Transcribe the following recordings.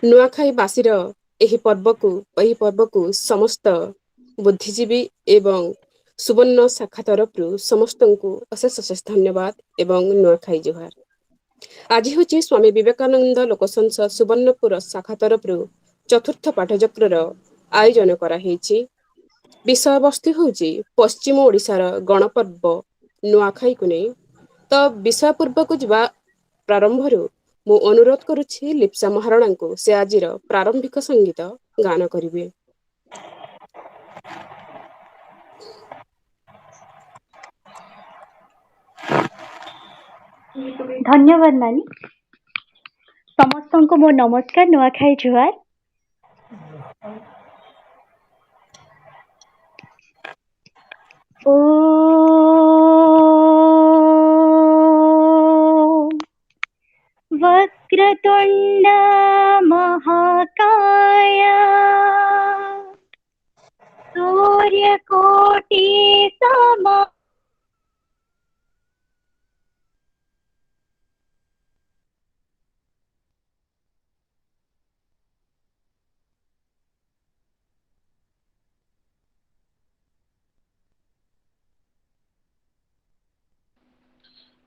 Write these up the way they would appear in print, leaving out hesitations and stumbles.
ନୂଆଖାଇ ବାସିର ଏହି ପର୍ବକୁ ସମସ୍ତ ବୁଦ୍ଧିଜୀବୀ ଏବଂ ସୁବର୍ଣ୍ଣ ଶାଖା ତରଫରୁ ସମସ୍ତଙ୍କୁ ଅଶେଷ ଅଶେଷ ଧନ୍ୟବାଦ ଏବଂ ନୂଆଖାଇ ଜୁହାର। ଆଜି ହେଉଛି ସ୍ୱାମୀ ବିବେକାନନ୍ଦ ଲୋକସଂସଦ ସୁବର୍ଣ୍ଣପୁର ଶାଖା ତରଫରୁ ଚତୁର୍ଥ ପାଠଚକ୍ରର ଆୟୋଜନ କରାହେଇଛି। ବିଷୟବସ୍ତୁ ହେଉଛି ପଶ୍ଚିମ ଓଡ଼ିଶାର ଗଣପର୍ବ ନୂଆଖାଇକୁ ନେଇ। ତ ବିଷୟ ପୂର୍ବକୁ ଯିବା ପ୍ରାରମ୍ଭରୁ ମୁଁ ଅନୁରୋଧ କରୁଛି ଲିପ୍ସା ମହାରଣାଙ୍କୁ ସେ ଆଜିର ପ୍ରାରମ୍ଭିକ ସଙ୍ଗୀତ ଗାନ କରିବେ। ଧନ୍ୟବାଦ ନାନୀ। ସମସ୍ତଙ୍କୁ ମୋ ନମସ୍କାର, ନୂଆଖାଇ ଜୁହାର। वक्रतुण्ड महाकाय सूर्यकोटि सम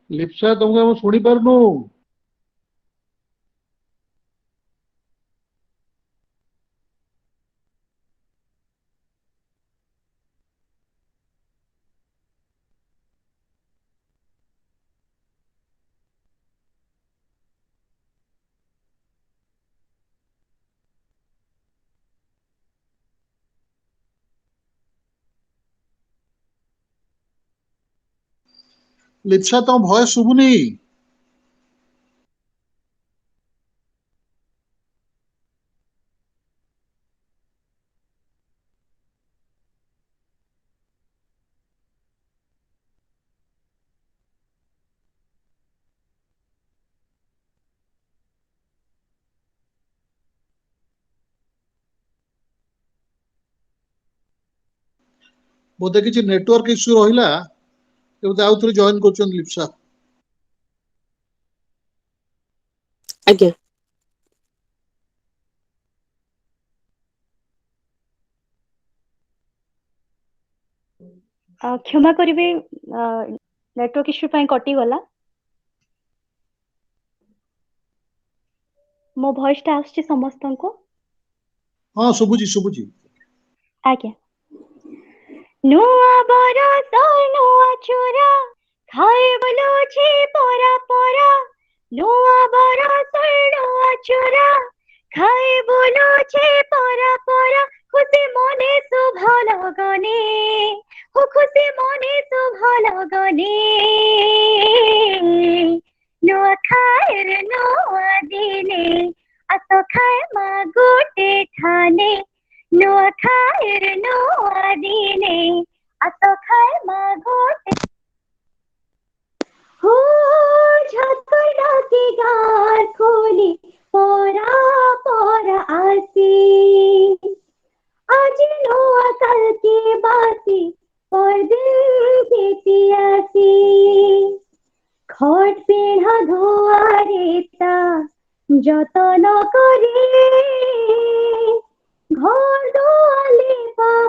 लिप्सा तुमको हम शुणी पारनु। लिप्सा तुम भय शुभुनी। बोधे किसी नेटवर्क इश्यू रहिला बोधे आउ थे जॉइन कर लिप्सा। ଆଜ୍ଞା। क्षमा करिवे, नेटवर्क इश्यू ପାଇଁ କଟିଗଲା। ମୋ ଭଏସ ଟା ଆସୁଛି ସମସ୍ତଙ୍କୁ? हाँ शुभुजी शुभुजी। आज्ञा। नुआ बरस नुआ चूरा खाए बोलो छे परा परा। नुआ बरस नुआ चूरा खाए बोलो छे परा परा। खुशी मने शुभ लगने हो, खुशी मने शुभ लगने। नुआ खाएर नुआ दिने आस खाए मा गोटे ठाने। नुआ खाएर नुआ दिने आस खाए मा गोटे हो। झटपट डाके गार खोली परा परा आसी। आज नुआ कल के बासी परदिन के आसी। खट पेढ़ा धोआरेता যতন করে ঘর দোয়ালে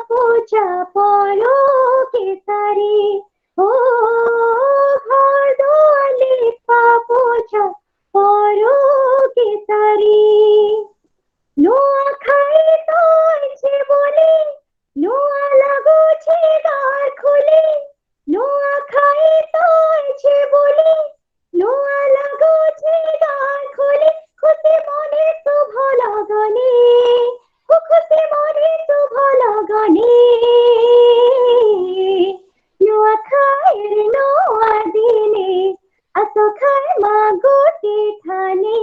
পোছা পড়ো কেসারি। ও ঘর দোয়ালে পোছা পড়ো কেসারি। নুয়া খাই তো ইচ্ছে বলে নুয়া লাগুছে দ্বার খুলে। নুয়া খাই তো ইচ্ছে বলে নুয়া লাগুছে দ্বার খুলে। খুশি মনে শুভ লগনে ও, খুশি মনে শুভ লগনে। নুয়া খাইর নুয়া দিনে আস খায় মা গোটে ঠানে।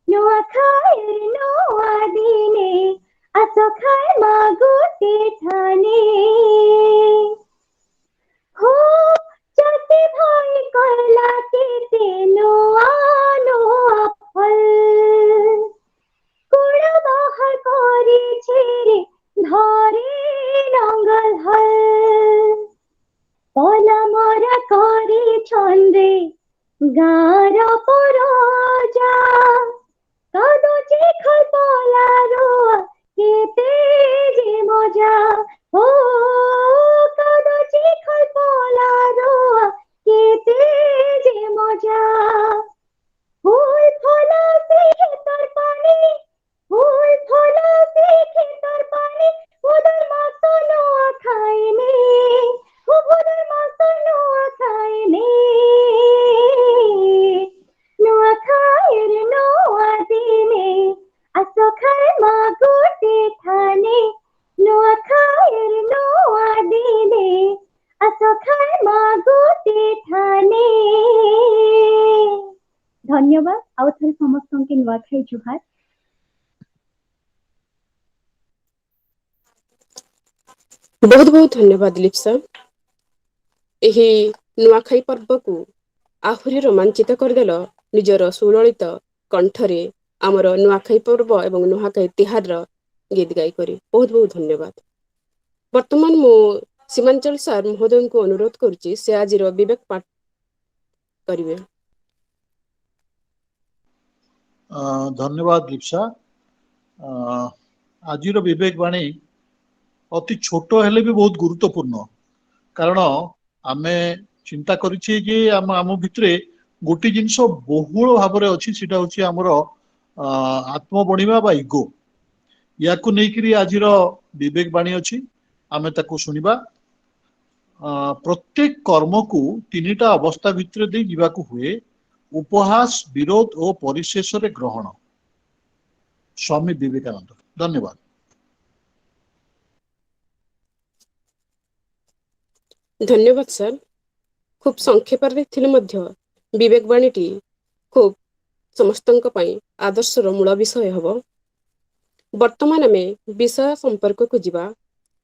নুয়া খাইর নুয়া দিনে আস খায় মা গোটে ঠানে। हो जाते भाई करला केते नुआ नुआ फल। कुड़ा बाहर करे छेरे धरे नंगल हल। पला मरा करे छंदे गार पराजा। ସମସ୍ତଙ୍କୁ ନୂଆଖାଇ ଜୁହାର। ବହୁତ ବହୁତ ଧନ୍ୟବାଦ ଲିପ୍ସା। ଏହି ନୂଆଖାଇ ପର୍ବକୁ ଆହୁରି ରୋମାଞ୍ଚିତ କରିଦେଲ ନିଜର ସୁଲଳିତ କଣ୍ଠରେ ଆମର ନୂଆଖାଇ ପର୍ବ ଏବଂ ନୂଆଖାଇ ତିହାରର ଗୀତ ଗାଇକରି। ବହୁତ ବହୁତ ଧନ୍ୟବାଦ। ବର୍ତ୍ତମାନ ମୁଁ ସୀମାଞ୍ଚଳ ସାର୍ ମହୋଦୟଙ୍କୁ ଅନୁରୋଧ କରୁଛି ସେ ଆଜିର ବିବେକ ପାଠ କରିବେ। ଧନ୍ୟବାଦ ଲିପ୍ସା। ଆଜିର ବିବେକ ବାଣୀ ଅତି ଛୋଟ ହେଲେ ବି ବହୁତ ଗୁରୁତ୍ୱପୂର୍ଣ୍ଣ। କାରଣ ଆମେ ଚିନ୍ତା କରିଛେ ଯେ ଆମ ଭିତରେ ଗୋଟେ ଜିନିଷ ବହୁଳ ଭାବରେ ଅଛି, ସେଟା ହଉଛି ଆମର ଆତ୍ମ ବଢିବା ବା ଇଗୋ। ୟାକୁ ନେଇକରି ଆଜିର ବିବେକ ବାଣୀ ଅଛି, ଆମେ ତାକୁ ଶୁଣିବା। ପ୍ରତ୍ୟେକ କର୍ମକୁ ତିନିଟା ଅବସ୍ଥା ଭିତରେ ଦେଇ ଯିବାକୁ ହୁଏ: ଉପହାସ, ବିରୋଧ ଓ ପରିଶେଷରେ ଗ୍ରହଣ। ସ୍ୱାମୀ ବିବେକାନନ୍ଦ। ଧନ୍ୟବାଦ। ଧନ୍ୟବାଦ ସାର୍। ଖୁବ୍ ସଂକ୍ଷେପରେ ଥିଲେ ମଧ୍ୟ ବିବେକ ବାଣୀଟି ଖୁବ୍ ସମସ୍ତଙ୍କ ପାଇଁ ଆଦର୍ଶର ମୂଳ ବିଷୟ ହେବ। ବର୍ତ୍ତମାନ ଆମେ ବିଷୟ ସମ୍ପର୍କକୁ ଯିବା।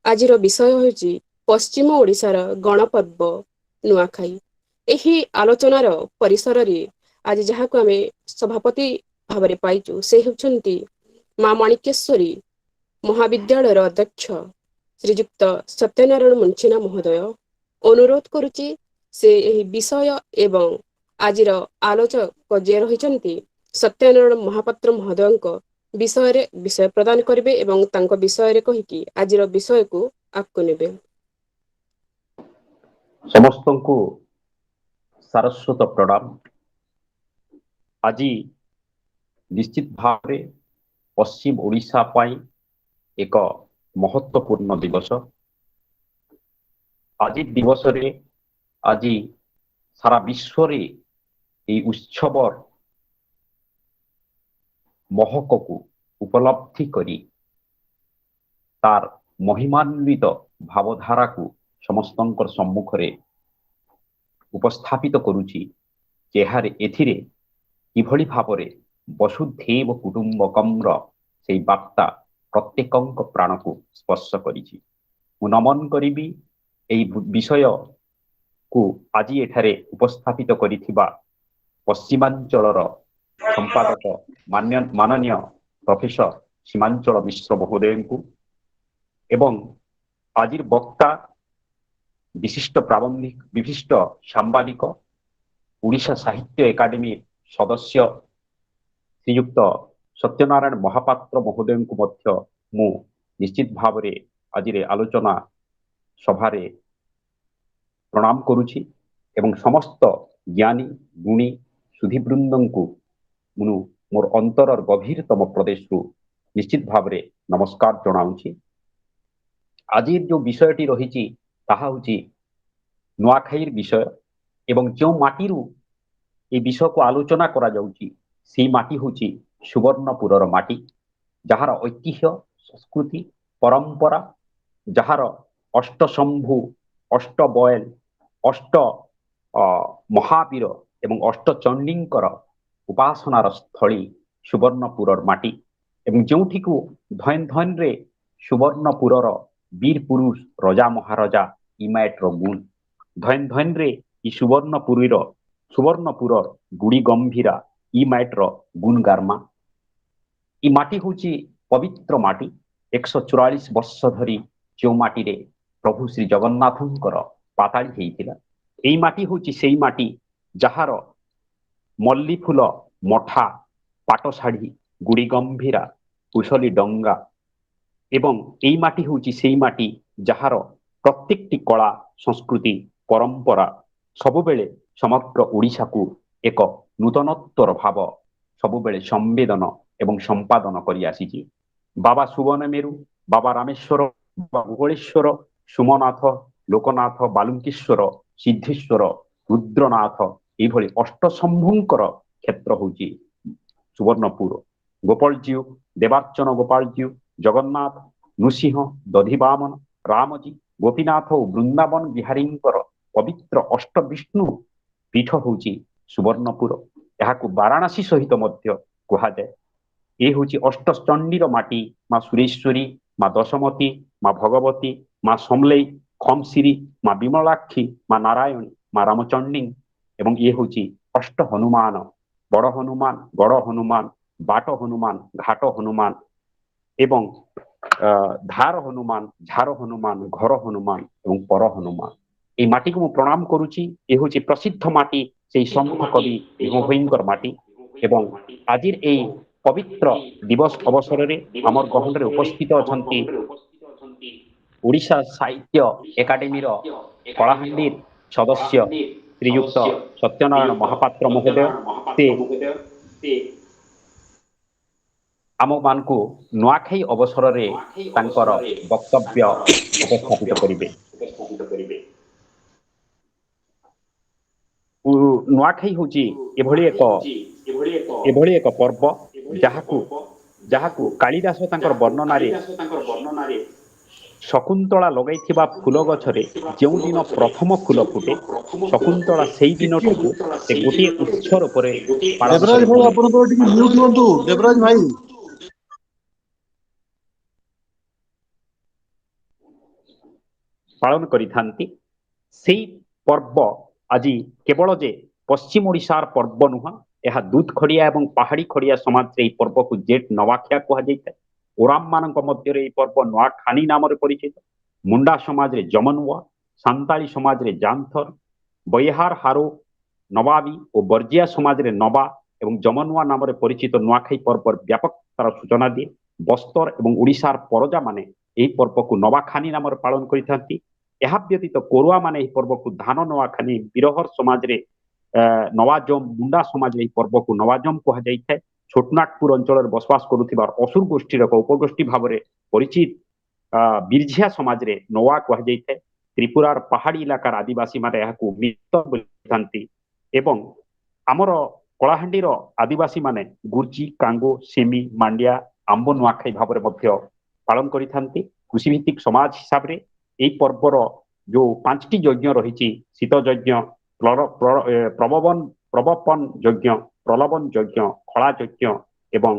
ଆଜିର ବିଷୟ ହେଉଛି ପଶ୍ଚିମ ଓଡ଼ିଶାର ଗଣପର୍ବ ନୂଆଖାଇ। ଏହି ଆଲୋଚନାର ପରିସରରେ ଆଜି ଯାହାକୁ ଆମେ ସଭାପତି ଭାବରେ ପାଇଛୁ ସେ ହେଉଛନ୍ତି ମା ମାଣିକେଶ୍ୱରୀ ମହାବିଦ୍ୟାଳୟର ଅଧ୍ୟକ୍ଷ ଶ୍ରୀଯୁକ୍ତ ସତ୍ୟନାରାୟଣ ମୁଞ୍ଚିନା ମହୋଦୟ। ଅନୁରୋଧ କରୁଛି ସେ ଏହି ବିଷୟ ଏବଂ ଆଜିର ଆଲୋଚକ ଯିଏ ରହିଛନ୍ତି ସତ୍ୟନାରାୟଣ ମହାପାତ୍ର ମହୋଦୟଙ୍କ ବିଷୟରେ ବିଷୟ ପ୍ରଦାନ କରିବେ ଏବଂ ତାଙ୍କ ବିଷୟରେ କହିକି ଆଜିର ବିଷୟକୁ ଆଗକୁ ନେବେ। ସମସ୍ତଙ୍କୁ ସାରସ୍ୱତ ପ୍ରଣାମ। ଆଜି ନିଶ୍ଚିତ ଭାବରେ ପଶ୍ଚିମ ଓଡ଼ିଶା ପାଇଁ ଏକ ମହତ୍ୱପୂର୍ଣ୍ଣ ଦିବସ। ଆଜି ଦିବସରେ ଆଜି ସାରା ବିଶ୍ୱରେ ଏହି ଉତ୍ସବର ମହକକୁ ଉପଲବ୍ଧି କରି ତାର ମହିମାନ୍ବିତ ଭାବଧାରାକୁ ସମସ୍ତଙ୍କର ସମ୍ମୁଖରେ ଉପସ୍ଥାପିତ କରୁଛି। ଏଥିରେ କିଭଳି ଭାବରେ ବସୁଧୈବ କୁଟୁମ୍ବକମ୍ର ସେଇ ବାର୍ତ୍ତା ପ୍ରତ୍ୟେକଙ୍କ ପ୍ରାଣକୁ ସ୍ପର୍ଶ କରିଛି। ମୁଁ ନମନ କରିବି ଏହି ବିଷୟକୁ ଆଜି ଏଠାରେ ଉପସ୍ଥାପିତ କରିଥିବା ପଶ୍ଚିମାଞ୍ଚଳର ସମ୍ପାଦକ ମାନନୀୟ ପ୍ରଫେସର ସୀମାଞ୍ଚଳ ମିଶ୍ର ମହୋଦୟଙ୍କୁ ଏବଂ ଆଜିର ବକ୍ତା ବିଶିଷ୍ଟ ପ୍ରାବନ୍ଧିକ, ବିଶିଷ୍ଟ ସାମ୍ବାଦିକ, ଓଡ଼ିଶା ସାହିତ୍ୟ ଏକାଡେମୀ ସଦସ୍ୟ ଶ୍ରୀଯୁକ୍ତ ସତ୍ୟନାରାୟଣ ମହାପାତ୍ର ମହୋଦୟଙ୍କୁ ମଧ୍ୟ ମୁଁ ନିଶ୍ଚିତ ଭାବରେ ଆଜିର ଆଲୋଚନା ସଭାରେ ପ୍ରଣାମ କରୁଛି ଏବଂ ସମସ୍ତ ଜ୍ଞାନୀ ଗୁଣୀ ସୁଧୀବୃନ୍ଦଙ୍କୁ ମୁଁ ମୋର ଅନ୍ତରର ଗଭୀରତମ ପ୍ରଦେଶରୁ ନିଶ୍ଚିତ ଭାବରେ ନମସ୍କାର ଜଣାଉଛି। ଆଜିର ଯେଉଁ ବିଷୟଟି ରହିଛି ତାହା ହେଉଛି ନୂଆଖାଇର ବିଷୟ ଏବଂ ଯେଉଁ ମାଟିରୁ এই বিষয়କୁ ଆଲୋଚନା କରାଯାଉଛି সেই ମାଟି ହେଉଛି ସୁବର୍ଣ୍ଣପୁରର ମାଟି, ଯାହାର ଐତିହ୍ୟ, ସଂସ୍କୃତି, ପରମ୍ପରା, ଯାହାର ଅଷ୍ଟଶମ୍ଭୁ, ଅଷ୍ଟବୟଲ, ଅଷ୍ଟ ମହାବୀର ଏବଂ ଅଷ୍ଟଚଣ୍ଡୀଙ୍କର ଉପାସନାର ସ୍ଥଳୀ ସୁବର୍ଣ୍ଣପୁରର ମାଟି ଏବଂ ଯେଉଁଠିକୁ ଧୈନ ଧୈନରେ ସୁବର୍ଣ୍ଣପୁରର ବୀର ପୁରୁଷ ରଜା ମହାରାଜା ଇମାଏଟ୍ର ଗୁଣ, ଧୈନ ଧୈନରେ এই ସୁବର୍ଣ୍ଣପୁରର ଗୁଡ଼ି ଗମ୍ଭୀରା ଇମାଏଟ୍ର ଗୁଣ ଗାର୍ମା। এই ମାଟି ହେଉଛି ପବିତ୍ର ମାଟି। 144 ବର୍ଷ ଧରି ଯେଉଁ ମାଟିରେ ପ୍ରଭୁ ଶ୍ରୀ ଜଗନ୍ନାଥଙ୍କର ପାତାଳି ହେଇଥିଲା, এই ମାଟି ହେଉଛି ସେଇ ମାଟି ଯାହାର ମଲ୍ଲି ଫୁଲ, ମଠା, ପାଟଶାଢ଼ୀ, ଗୁଡ଼ି ଗମ୍ଭୀରା, କୁଶଲୀ ଡଙ୍ଗା ଏବଂ এই ମାଟି ହେଉଛି ସେଇ ମାଟି ଯାହାର ପ୍ରତ୍ୟେକଟି କଳା, ସଂସ୍କୃତି, ପରମ୍ପରା ସବୁବେଳେ ସମଗ୍ର ଓଡ଼ିଶାକୁ ଏକ ନୂତନତ୍ୱର ଭାବ ସବୁବେଳେ ସମ୍ବେଦନ ଏବଂ ସମ୍ପାଦନ କରି ଆସିଛି। ବାବା ସୁବର୍ଣ୍ଣମେରୁ, ବାବା ରାମେଶ୍ୱର, ବାବା ଭୁବଳେଶ୍ୱର, ସୁମନାଥ, ଲୋକନାଥ, ବାଲୁଙ୍କେଶ୍ୱର, ସିଦ୍ଧେଶ୍ୱର, ରୁଦ୍ରନାଥ ଏଇଭଳି ଅଷ୍ଟଶମ୍ଭୁଙ୍କର କ୍ଷେତ୍ର ହେଉଛି ସୁବର୍ଣ୍ଣପୁର। ଗୋପାଳଜୀଉ, ଦେବାର୍ଚ୍ଚନ ଗୋପାଳଜୀଉ, ଜଗନ୍ନାଥ, ନୃସିଂହ, ଦଧିବାମନ, ରାମଜୀ, ଗୋପୀନାଥ ଓ ବୃନ୍ଦାବନ ବିହାରୀଙ୍କର ପବିତ୍ର ଅଷ୍ଟବିଷ୍ଣୁ ପୀଠ ହେଉଛି ସୁବର୍ଣ୍ଣପୁର। ଏହାକୁ ବାରାଣାସୀ ସହିତ ମଧ୍ୟ କୁହାଯାଏ। ଏ ହେଉଛି ଅଷ୍ଟଚଣ୍ଡୀର ମାଟି, ମା ସୁରେଶ୍ୱରୀ, ମା ଦଶମତୀ, ମା ଭଗବତୀ, ମା ସମଲେଇ, ଖମସିରି, ମା ବିମଳାକ୍ଷୀ, ମା ନାରାୟଣୀ, ମା ରାମଚଣ୍ଡୀ ଏବଂ ଇଏ ହେଉଛି ଅଷ୍ଟ ହନୁମାନ, ବଡ଼ ହନୁମାନ, ଗଡ଼ ହନୁମାନ, ବାଟ ହନୁମାନ, ଘାଟ ହନୁମାନ ଏବଂ ଧାର ହନୁମାନ, ଝାର ହନୁମାନ, ଘର ହନୁମାନ ଏବଂ ପର ହନୁମାନ। এই মাটিকে ମୁଁ ପ୍ରଣାମ କରୁଛି। ଏ ହେଉଛି ପ୍ରସିଦ୍ଧ ମାଟି, ସେଇ ସନ୍ଥ କବି ଭୀମ ଭୋଇଙ୍କର ମାଟି। ଏବଂ ଆଜିର এই ପବିତ୍ର ଦିବସ ଅବସରରେ ଆମର ଗହଣରେ ଉପସ୍ଥିତ ଅଛନ୍ତି ଓଡ଼ିଶା ସାହିତ୍ୟ ଏକାଡେମୀର କଳାହାଣ୍ଡି ସଦସ୍ୟ ଶ୍ରୀଯୁକ୍ତ ସତ୍ୟନାରାୟଣ ମହାପାତ୍ର ମହୋଦୟ। ସେ ଆମମାନଙ୍କୁ ନୂଆଖାଇ ଅବସରରେ ତାଙ୍କର ବକ୍ତବ୍ୟ ଉପସ୍ଥାପିତ କରିବେ। ନୂଆଖାଇ ହେଉଛି ଏଭଳି ଏକ ପର୍ବ ଯାହାକୁ କାଳିଦାସ ତାଙ୍କର ବର୍ଣ୍ଣନାରେ ଶକୁନ୍ତଳା ଲଗାଇଥିବା ଫୁଲ ଗଛରେ ଯେଉଁଦିନ ପ୍ରଥମ ଫୁଲ ଫୁଟେ, ଶକୁନ୍ତଳା ସେଇ ଦିନଟିକୁ ସେ ଗୋଟିଏ ଉତ୍ସ ରୂପରେ ପାଳନ ଦେବରାଜ ଭାଇ କରିଥାନ୍ତି। ଆପଣଙ୍କର ଟିକେ ମ୍ୟୁଟ ହୁଅନ୍ତୁ। ଦେବରାଜ ଭାଇ ପାଳନ କରିଥାନ୍ତି। ସେଇ ପର୍ବ ଆଜି କେବଳ ଯେ ପଶ୍ଚିମ ଓଡ଼ିଶାର ପର୍ବ ନୁହଁ, ଏହା ଦୁଧ ଖଡ଼ିଆ ଏବଂ ପାହାଡ଼ି ଖଡ଼ିଆ ସମାଜରେ ଏହି ପର୍ବକୁ ଜେଠ ନବାଖିଆ କୁହାଯାଇଥାଏ। ଓରାମ ମାନଙ୍କ ମଧ୍ୟରେ ଏହି ପର୍ବ ନୂଆଖାନି ନାମରେ ପରିଚିତ। ମୁଣ୍ଡା ସମାଜରେ ଯମନୁଆ, ସାନ୍ତାଳୀ ସମାଜରେ ଜାନ୍ଥର, ବୈହାର ହାରୋ, ନବାବୀ ଓ ବର୍ଜିଆ ସମାଜରେ ନବା ଏବଂ ଯମନୁଆ ନାମରେ ପରିଚିତ ନୂଆଖାଇ ପର୍ବର ବ୍ୟାପକ ତାର ସୂଚନା ଦିଏ। ବସ୍ତର ଏବଂ ଓଡ଼ିଶାର ପରଜା ମାନେ ଏହି ପର୍ବକୁ ନବାଖାନି ନାମରେ ପାଳନ କରିଥାନ୍ତି। ଏହା ବ୍ୟତୀତ କୋରୁଆ ମାନେ ଏହି ପର୍ବକୁ ଧାନ ନୂଆଖାନି, ବିରହର ସମାଜରେ ନବାଜମ, ମୁଣ୍ଡା ସମାଜରେ ଏହି ପର୍ବକୁ ନବାଜମ କୁହାଯାଇଥାଏ। ଛୋଟନାଗପୁର ଅଞ୍ଚଳରେ ବସବାସ କରୁଥିବା ଅସୁର ଗୋଷ୍ଠୀର ଏକ ଉପଗୋଷ୍ଠୀ ଭାବରେ ପରିଚିତ ବିରଝିଆ ସମାଜରେ ନୱା କୁହାଯାଇଥାଏ। ତ୍ରିପୁରାର ପାହାଡ଼ି ଇଲାକାର ଆଦିବାସୀମାନେ ଏହାକୁ ମିତ ବୋଲିଥାନ୍ତି ଏବଂ ଆମର କଳାହାଣ୍ଡିର ଆଦିବାସୀମାନେ ଗୁର୍ଜୀ, କାଙ୍ଗୋ, ସେମି, ମାଣ୍ଡିଆ, ଆମ୍ବ ନୂଆଖାଇ ଭାବରେ ମଧ୍ୟ ପାଳନ କରିଥାନ୍ତି। କୃଷିଭିତ୍ତିକ ସମାଜ ହିସାବରେ ଏହି ପର୍ବର ଯୋଉ 5ଟି ଯଜ୍ଞ ରହିଛି, ଶୀତ ଯଜ୍ଞ, ପ୍ରବପନ ଯଜ୍ଞ, ପ୍ରଲବନ ଯଜ୍ଞ, ଖଳା ଯଜ୍ଞ ଏବଂ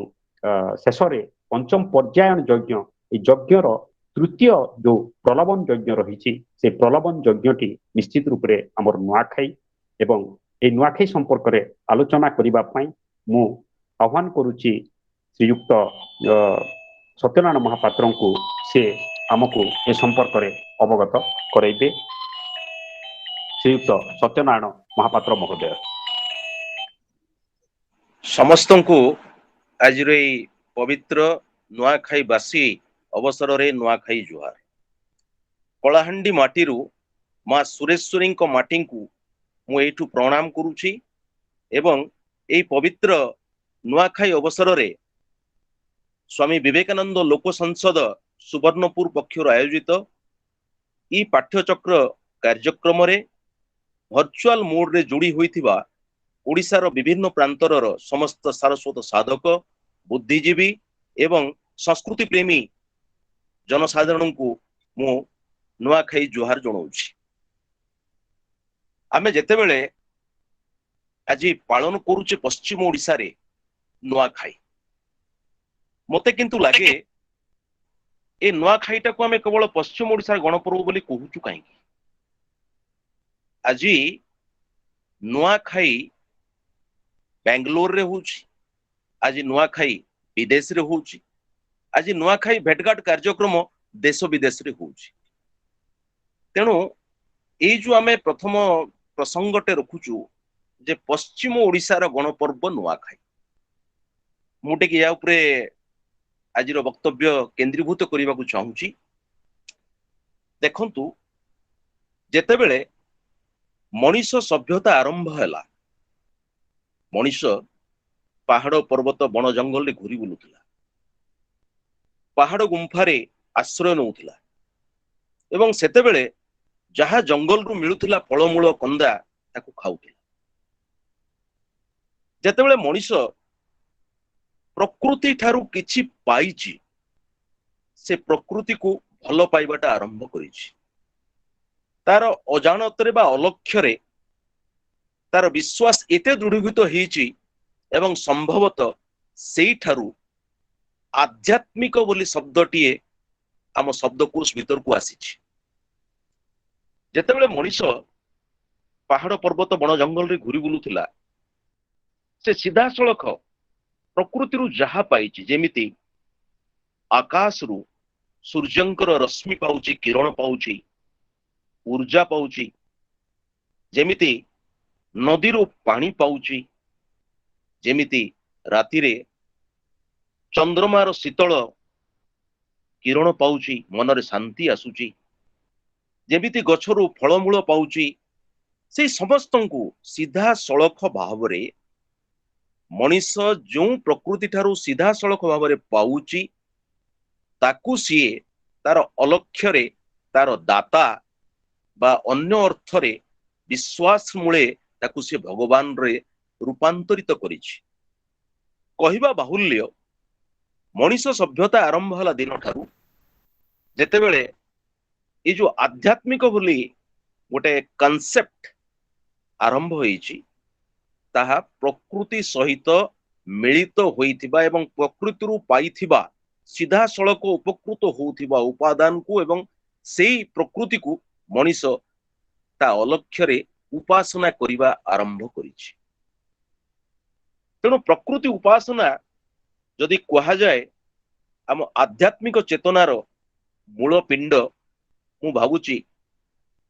ଶେଷରେ ପଞ୍ଚମ ପର୍ଯ୍ୟାୟନ ଯଜ୍ଞ। এই ଯଜ୍ଞର ତୃତୀୟ ଯୋଉ ପ୍ରଲବନ ଯଜ୍ଞ ରହିଛି, ସେ ପ୍ରଲବନ ଯଜ୍ଞଟି ନିଶ୍ଚିତ ରୂପରେ ଆମର ନୂଆଖାଇ ଏବଂ এই ନୂଆଖାଇ ସମ୍ପର୍କରେ ଆଲୋଚନା କରିବା ପାଇଁ ମୁଁ ଆହ୍ୱାନ କରୁଛି ଶ୍ରୀଯୁକ୍ତ ସତ୍ୟନାରାୟଣ ମହାପାତ୍ରଙ୍କୁ। ସେ ଆମକୁ ଏ ସମ୍ପର୍କରେ ଅବଗତ କରାଇବେ। ଶ୍ରୀଯୁକ୍ତ ସତ୍ୟନାରାୟଣ ମହାପାତ୍ର ମହୋଦୟ। ସମସ୍ତଙ୍କୁ ଆଜିର ଏହି ପବିତ୍ର ନୂଆଖାଇ ବାସୀ ଅବସରରେ ନୂଆଖାଇ ଜୁହାର। କଳାହାଣ୍ଡି ମାଟିରୁ ମା ସୁରେଶ୍ୱରୀଙ୍କ ମାଟିଙ୍କୁ ମୁଁ ଏଇଠୁ ପ୍ରଣାମ କରୁଛି ଏବଂ ଏହି ପବିତ୍ର ନୂଆଖାଇ ଅବସରରେ ସ୍ୱାମୀ ବିବେକାନନ୍ଦ ଲୋକ ସଂସଦ ସୁବର୍ଣ୍ଣପୁର ପକ୍ଷରୁ ଆୟୋଜିତ ଇ ପାଠ୍ୟଚକ୍ର କାର୍ଯ୍ୟକ୍ରମରେ ଭର୍ଚୁଆଲ ମୋଡରେ ଯୋଡ଼ି ହୋଇଥିବା ଓଡ଼ିଶାର ବିଭିନ୍ନ ପ୍ରାନ୍ତରର ସମସ୍ତ ସାରସ୍ୱତ ସାଧକ, ବୁଦ୍ଧିଜୀବୀ ଏବଂ ସଂସ୍କୃତି ପ୍ରେମୀ ଜନସାଧାରଣଙ୍କୁ ମୁଁ ନୂଆଖାଇ ଜୁହାର ଜଣାଉଛି। ଆମେ ଯେତେବେଳେ ଆଜି ପାଳନ କରୁଛେ ପଶ୍ଚିମ ଓଡ଼ିଶାରେ ନୂଆଖାଇ, ମତେ କିନ୍ତୁ ଲାଗେ ଏ ନୂଆଖାଇଟାକୁ ଆମେ କେବଳ ପଶ୍ଚିମ ଓଡ଼ିଶାର ଗଣପର୍ବ ବୋଲି କହୁଛୁ କାହିଁକି? ଆଜି ନୂଆଖାଇ ବାଙ୍ଗାଲୋରରେ ହଉଛି, ଆଜି ନୂଆଖାଇ ବିଦେଶରେ ହଉଛି, ଆଜି ନୂଆଖାଇ ଭେଟଘାଟ କାର୍ଯ୍ୟକ୍ରମ ଦେଶ ବିଦେଶରେ ହଉଛି। ତେଣୁ ଏଇ ଯୋଉ ଆମେ ପ୍ରଥମ ପ୍ରସଙ୍ଗଟେ ରଖୁଛୁ ଯେ ପଶ୍ଚିମ ଓଡ଼ିଶାର ଗଣପର୍ବ ନୂଆଖାଇ, ମୁଁ ଟିକେ ୟା ଉପରେ ଆଜିର ବକ୍ତବ୍ୟ କେନ୍ଦ୍ରୀଭୂତ କରିବାକୁ ଚାହୁଁଛି। ଦେଖନ୍ତୁ, ଯେତେବେଳେ ମଣିଷ ସଭ୍ୟତା ଆରମ୍ଭ ହେଲା, ମଣିଷ ପାହାଡ଼ ପର୍ବତ ବଣ ଜଙ୍ଗଲରେ ଘୁରି ବୁଲୁଥିଲା, ପାହାଡ଼ ଗୁମ୍ଫାରେ ଆଶ୍ରୟ ନେଉଥିଲା ଏବଂ ସେତେବେଳେ ଯାହା ଜଙ୍ଗଲରୁ ମିଳୁଥିଲା ଫଳମୂଳ କନ୍ଦା ତାକୁ ଖାଉଥିଲା। ଯେତେବେଳେ ମଣିଷ ପ୍ରକୃତି ଠାରୁ କିଛି ପାଇଛି, ସେ ପ୍ରକୃତିକୁ ଭଲ ପାଇବାଟା ଆରମ୍ଭ କରିଛି। ତାର ଅଜାଣତରେ ବା ଅଲକ୍ଷ୍ୟରେ ତାର ବିଶ୍ୱାସ ଏତେ ଦୃଢ଼ୀଭୂତ ହେଇଛି ଏବଂ ସମ୍ଭବତଃ ସେଇଠାରୁ ଆଧ୍ୟାତ୍ମିକ ବୋଲି ଶବ୍ଦଟିଏ ଆମ ଶବ୍ଦକୋଷ ଭିତରକୁ ଆସିଛି। ଯେତେବେଳେ ମଣିଷ ପାହାଡ ପର୍ବତ ବଣ ଜଙ୍ଗଲରେ ଘୁରି ବୁଲୁଥିଲା, ସେ ସିଧାସଳଖ ପ୍ରକୃତିରୁ ଯାହା ପାଇଛି, ଯେମିତି ଆକାଶରୁ ସୂର୍ଯ୍ୟଙ୍କର ରଶ୍ମି ପାଉଛି, କିରଣ ପାଉଛି, ଉର୍ଜା ପାଉଛି, ଯେମିତି ନଦୀରୁ ପାଣି ପାଉଛି, ଯେମିତି ରାତିରେ ଚନ୍ଦ୍ରମାର ଶୀତଳ କିରଣ ପାଉଛି, ମନରେ ଶାନ୍ତି ଆସୁଛି, ଯେମିତି ଗଛରୁ ଫଳମୂଳ ପାଉଛି, ସେଇ ସମସ୍ତଙ୍କୁ ସିଧାସଳଖ ଭାବରେ ମଣିଷ ଯେଉଁ ପ୍ରକୃତି ଠାରୁ ସିଧାସଳଖ ଭାବରେ ପାଉଛି, ତାକୁ ସିଏ ତାର ଅଲକ୍ଷ୍ୟରେ ତାର ଦାତା ବା ଅନ୍ୟ ଅର୍ଥରେ ବିଶ୍ୱାସ ମୂଳେ ତାକୁ ସିଏ ଭଗବାନରେ ରୂପାନ୍ତରିତ କରିଛି। କହିବା ବାହୁଲ୍ୟ, ମଣିଷ ସଭ୍ୟତା ଆରମ୍ଭ ହେଲା ଦିନଠାରୁ ଯେତେବେଳେ ଏଇ ଯୋଉ ଆଧ୍ୟାତ୍ମିକ ବୋଲି ଗୋଟେ କନସେପ୍ଟ ଆରମ୍ଭ ହେଇଛି, ତାହା ପ୍ରକୃତି ସହିତ ମିଳିତ ହୋଇଥିବା ଏବଂ ପ୍ରକୃତିରୁ ପାଇଥିବା ସିଧାସଳଖ ଉପକୃତ ହେଉଥିବା ଉପାଦାନକୁ ଏବଂ ସେଇ ପ୍ରକୃତିକୁ ମଣିଷ ତା ଅଲକ୍ଷ୍ୟରେ ଉପାସନା କରିବା ଆରମ୍ଭ କରିଛି। ତେଣୁ ପ୍ରକୃତି ଉପାସନା ଯଦି କୁହାଯାଏ ଆମ ଆଧ୍ୟାତ୍ମିକ ଚେତନାର ମୂଳ ପିଣ୍ଡ, ମୁଁ ଭାବୁଛି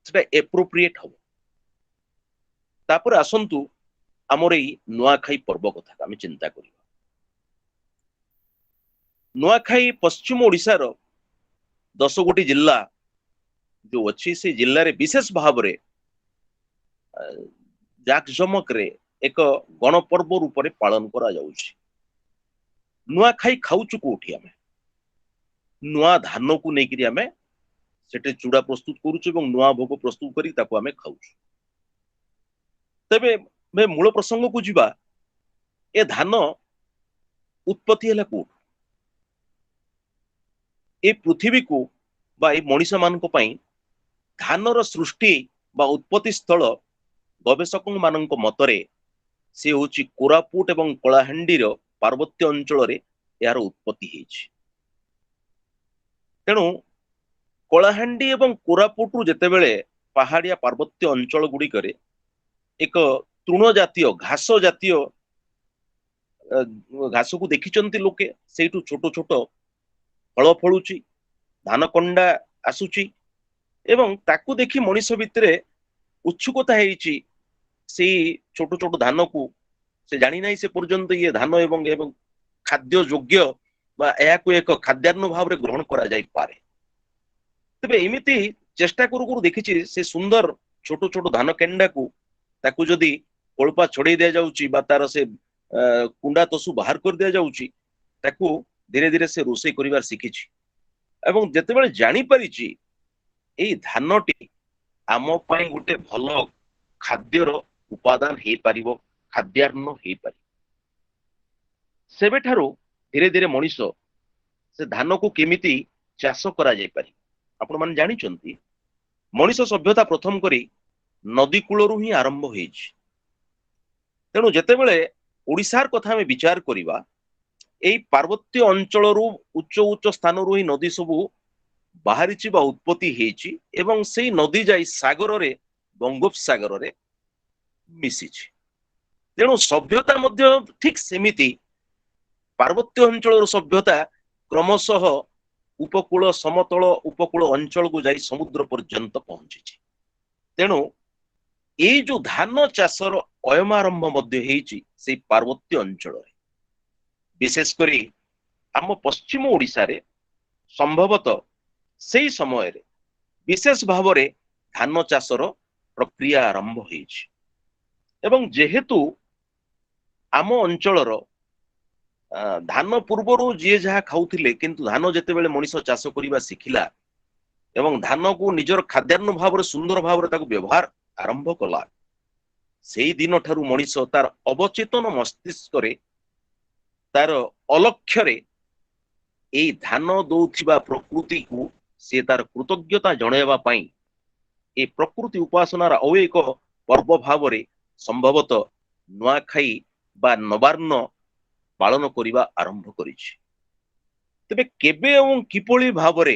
ସେଟା ଏପ୍ରୋପ୍ରିଏଟ ହବ। ତାପରେ ଆସନ୍ତୁ ଆମର ଏଇ ନୂଆଖାଇ ପର୍ବ କଥା ଆମେ ଚିନ୍ତା କରିବା। ନୂଆଖାଇ ପଶ୍ଚିମ ଓଡିଶାର 10 ଗୋଟି ଜିଲ୍ଲା ଯୋଉ ଅଛି, ସେ ଜିଲ୍ଲାରେ ବିଶେଷ ଭାବରେ ଜାକଜମକରେ ଏକ ଗଣପର୍ବ ରୂପରେ ପାଳନ କରାଯାଉଛି। ନୂଆଖାଇ ଖାଉଛୁ କୋଉଠି? ଆମେ ନୂଆ ଧାନକୁ ନେଇକିରି ଆମେ ସେଠି ଚୁଡା ପ୍ରସ୍ତୁତ କରୁଛୁ ଏବଂ ନୂଆ ଭୋଗ ପ୍ରସ୍ତୁତ କରି ତାକୁ ଆମେ ଖାଉଛୁ। ତେବେ ମୂଳ ପ୍ରସଙ୍ଗକୁ ଯିବା। ଏ ଧାନ ଉତ୍ପତ୍ତି ହେଲା କୋଉଠୁ? ଏ ପୃଥିବୀକୁ ବା ଏ ମଣିଷ ମାନଙ୍କ ପାଇଁ ଧାନର ସୃଷ୍ଟି ବା ଉତ୍ପତ୍ତି ସ୍ଥଳ ଗବେଷକ ମାନଙ୍କ ମତରେ ସେ ହଉଛି କୋରାପୁଟ ଏବଂ କଳାହାଣ୍ଡିର ପାର୍ବତ୍ୟ ଅଞ୍ଚଳରେ ଏହାର ଉତ୍ପତ୍ତି ହେଇଛି। ତେଣୁ କଳାହାଣ୍ଡି ଏବଂ କୋରାପୁଟରୁ ଯେତେବେଳେ ପାହାଡିଆ ପାର୍ବତ୍ୟ ଅଞ୍ଚଳ ଗୁଡିକରେ ଏକ ତୃଣ ଜାତୀୟ ଘାସ ଜାତୀୟ ଘାସକୁ ଦେଖିଛନ୍ତି ଲୋକେ, ସେଇଠୁ ଛୋଟ ଛୋଟ ଫଳ ଫଳୁଛି, ଧାନ କଣ୍ଡା ଆସୁଛି ଏବଂ ତାକୁ ଦେଖି ମଣିଷ ଭିତରେ ଉତ୍ସୁକତା ହେଇଛି। ସେଇ ଛୋଟ ଛୋଟ ଧାନକୁ ସେ ଜାଣିନାହିଁ ସେ ପର୍ଯ୍ୟନ୍ତ ଇଏ ଧାନ ଏବଂ ଖାଦ୍ୟ ଯୋଗ୍ୟ ବା ଏହାକୁ ଏକ ଖାଦ୍ୟାନ୍ନ ଭାବରେ ଗ୍ରହଣ କରାଯାଇପାରେ। ତେବେ ଏମିତି ଚେଷ୍ଟା କରୁ କରୁ ଦେଖିଛି ସେ ସୁନ୍ଦର ଛୋଟ ଛୋଟ ଧାନ କେଣ୍ଡାକୁ ତାକୁ ଯଦି କଳପା ଛଡେଇ ଦିଆଯାଉଛି ବା ତାର ସେ କୁଣ୍ଡା ତସୁ ବାହାର କରି ଦିଆଯାଉଛି, ତାକୁ ଧୀରେ ଧୀରେ ସେ ରୋଷେଇ କରିବାର ଶିଖିଛି ଏବଂ ଯେତେବେଳେ ଜାଣିପାରିଛି ଏଇ ଧାନଟି ଆମ ପାଇଁ ଗୋଟେ ଭଲ ଖାଦ୍ୟର ଉପାଦାନ ହେଇପାରିବ, ଖାଦ୍ୟାନ୍ନ ହେଇପାରିବ, ସେବେଠାରୁ ଧୀରେ ଧୀରେ ମଣିଷ ସେ ଧାନକୁ କେମିତି ଚାଷ କରାଯାଇପାରିବ। ଆପଣ ମାନେ ଜାଣିଛନ୍ତି ମଣିଷ ସଭ୍ୟତା ପ୍ରଥମ କରି ନଦୀ କୂଳରୁ ହିଁ ଆରମ୍ଭ ହେଇଛି। ତେଣୁ ଯେତେବେଳେ ଓଡିଶାର କଥା ଆମେ ବିଚାର କରିବା, ଏଇ ପାର୍ବତ୍ୟ ଅଞ୍ଚଳରୁ ଉଚ୍ଚ ଉଚ୍ଚ ସ୍ଥାନରୁ ହିଁ ନଦୀ ସବୁ ବାହାରିଛି ବା ଉତ୍ପତ୍ତି ହେଇଛି ଏବଂ ସେଇ ନଦୀ ଯାଇ ସାଗରରେ, ବଙ୍ଗୋପସାଗରରେ ମିଶିଛି। ତେଣୁ ସଭ୍ୟତା ମଧ୍ୟ ଠିକ ସେମିତି ପାର୍ବତ୍ୟ ଅଞ୍ଚଳର ସଭ୍ୟତା କ୍ରମଶଃ ଉପକୂଳ ସମତଳ ଉପକୂଳ ଅଞ୍ଚଳକୁ ଯାଇ ସମୁଦ୍ର ପର୍ଯ୍ୟନ୍ତ ପହଞ୍ଚିଛି। ତେଣୁ ଏଇ ଯୋଉ ଧାନ ଚାଷର ଅୟମାରମ୍ଭ ମଧ୍ୟ ହେଇଛି ସେଇ ପାର୍ବତ୍ୟ ଅଞ୍ଚଳରେ। ବିଶେଷ କରି ଆମ ପଶ୍ଚିମ ଓଡିଶାରେ ସମ୍ଭବତଃ ସେଇ ସମୟରେ ବିଶେଷ ଭାବରେ ଧାନ ଚାଷର ପ୍ରକ୍ରିୟା ଆରମ୍ଭ ହେଇଛି ଏବଂ ଯେହେତୁ ଆମ ଅଞ୍ଚଳର ଧାନ ପୂର୍ବରୁ ଯିଏ ଯାହା ଖାଉଥିଲେ, କିନ୍ତୁ ଧାନ ଯେତେବେଳେ ମଣିଷ ଚାଷ କରିବା ଶିଖିଲା ଏବଂ ଧାନକୁ ନିଜର ଖାଦ୍ୟାନ୍ନ ଭାବରେ ସୁନ୍ଦର ଭାବରେ ତାକୁ ବ୍ୟବହାର ଆରମ୍ଭ କଲା, ସେଇ ଦିନ ଠାରୁ ମଣିଷ ତାର ଅବଚେତନ ମସ୍ତିଷ୍କରେ ତାର ଅଲକ୍ଷ୍ୟରେ ଏଇ ଧାନ ଦଉଥିବା ପ୍ରକୃତିକୁ ସେ ତାର କୃତଜ୍ଞତା ଜଣାଇବା ପାଇଁ ଏ ପ୍ରକୃତି ଉପାସନାର ଆଉ ଏକ ପର୍ବ ଭାବରେ ସମ୍ଭବତଃ ନୂଆଖାଇ ବା ନବାର୍ଣ୍ଣ ପାଳନ କରିବା ଆରମ୍ଭ କରିଛି। ତେବେ କେବେ ଏବଂ କିପରି ଭାବରେ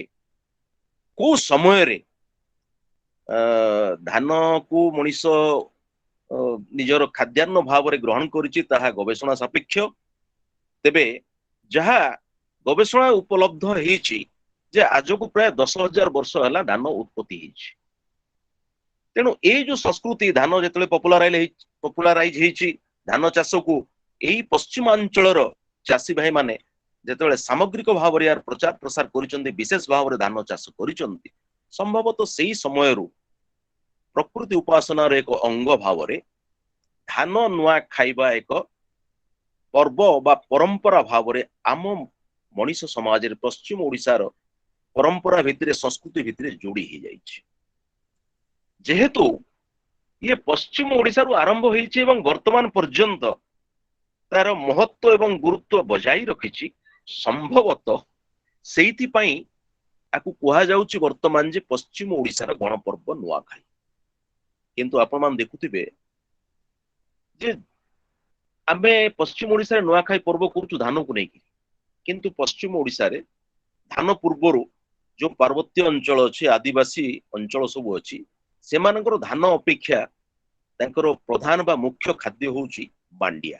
କୋଉ ସମୟରେ ଧାନକୁ ମଣିଷ ନିଜର ଖାଦ୍ୟାନ୍ନ ଭାବରେ ଗ୍ରହଣ କରିଛି ତାହା ଗବେଷଣା ସାପେକ୍ଷ। ତେବେ ଯାହା ଗବେଷଣା ଉପଲବ୍ଧ ହେଇଛି ଯେ ଆଜକୁ ପ୍ରାୟ 10,000 ବର୍ଷ ହେଲା ଧାନ ଉତ୍ପତ୍ତି ହେଇଛି। ତେଣୁ ଏଇ ଯୋଉ ସଂସ୍କୃତି ଧାନ ଯେତେବେଳେ ପପୁଲାରାଇଜ ହେଇଛି ଧାନ ଚାଷକୁ ଏଇ ପଶ୍ଚିମାଞ୍ଚଳର ଚାଷୀ ଭାଇ ମାନେ ଯେତେବେଳେ ସାମଗ୍ରିକ ଭାବରେ ଏହାର ପ୍ରଚାର ପ୍ରସାର କରିଛନ୍ତି, ବିଶେଷ ଭାବରେ ଧାନ ଚାଷ କରିଛନ୍ତି, ସମ୍ଭବତଃ ସେଇ ସମୟରୁ ପ୍ରକୃତି ଉପାସନାର ଏକ ଅଙ୍ଗ ଭାବରେ ଧାନ ନୂଆ ଖାଇବା ଏକ ପର୍ବ ବା ପରମ୍ପରା ଭାବରେ ଆମ ମଣିଷ ସମାଜରେ ପଶ୍ଚିମ ଓଡିଶାର ପରମ୍ପରା ଭିତରେ ସଂସ୍କୃତି ଭିତରେ ଯୋଡି ହେଇଯାଇଛି। ଯେହେତୁ ଇଏ ପଶ୍ଚିମ ଓଡିଶାରୁ ଆରମ୍ଭ ହେଇଛି ଏବଂ ବର୍ତ୍ତମାନ ପର୍ଯ୍ୟନ୍ତ ତାର ମହତ୍ଵ ଏବଂ ଗୁରୁତ୍ୱ ବଜାଇ ରଖିଛି, ସମ୍ଭବତଃ ସେଇଥିପାଇଁ ଆକୁ କୁହାଯାଉଛି ବର୍ତ୍ତମାନ ଯେ ପଶ୍ଚିମ ଓଡିଶାର ଗଣପର୍ବ ନୂଆଖାଇ। କିନ୍ତୁ ଆପଣମାନେ ଦେଖୁଥିବେ ଯେ ଆମେ ପଶ୍ଚିମ ଓଡିଶାରେ ନୂଆଖାଇ ପର୍ବ କରୁଛୁ ଧାନକୁ ନେଇକି, କିନ୍ତୁ ପଶ୍ଚିମ ଓଡିଶାରେ ଧାନ ପୂର୍ବରୁ ଯୋଉ ପାର୍ବତ୍ୟ ଅଞ୍ଚଳ ଅଛି, ଆଦିବାସୀ ଅଞ୍ଚଳ ସବୁ ଅଛି, ସେମାନଙ୍କର ଧାନ ଅପେକ୍ଷା ତାଙ୍କର ପ୍ରଧାନ ବା ମୁଖ୍ୟ ଖାଦ୍ୟ ହଉଛି ମାଣ୍ଡିଆ।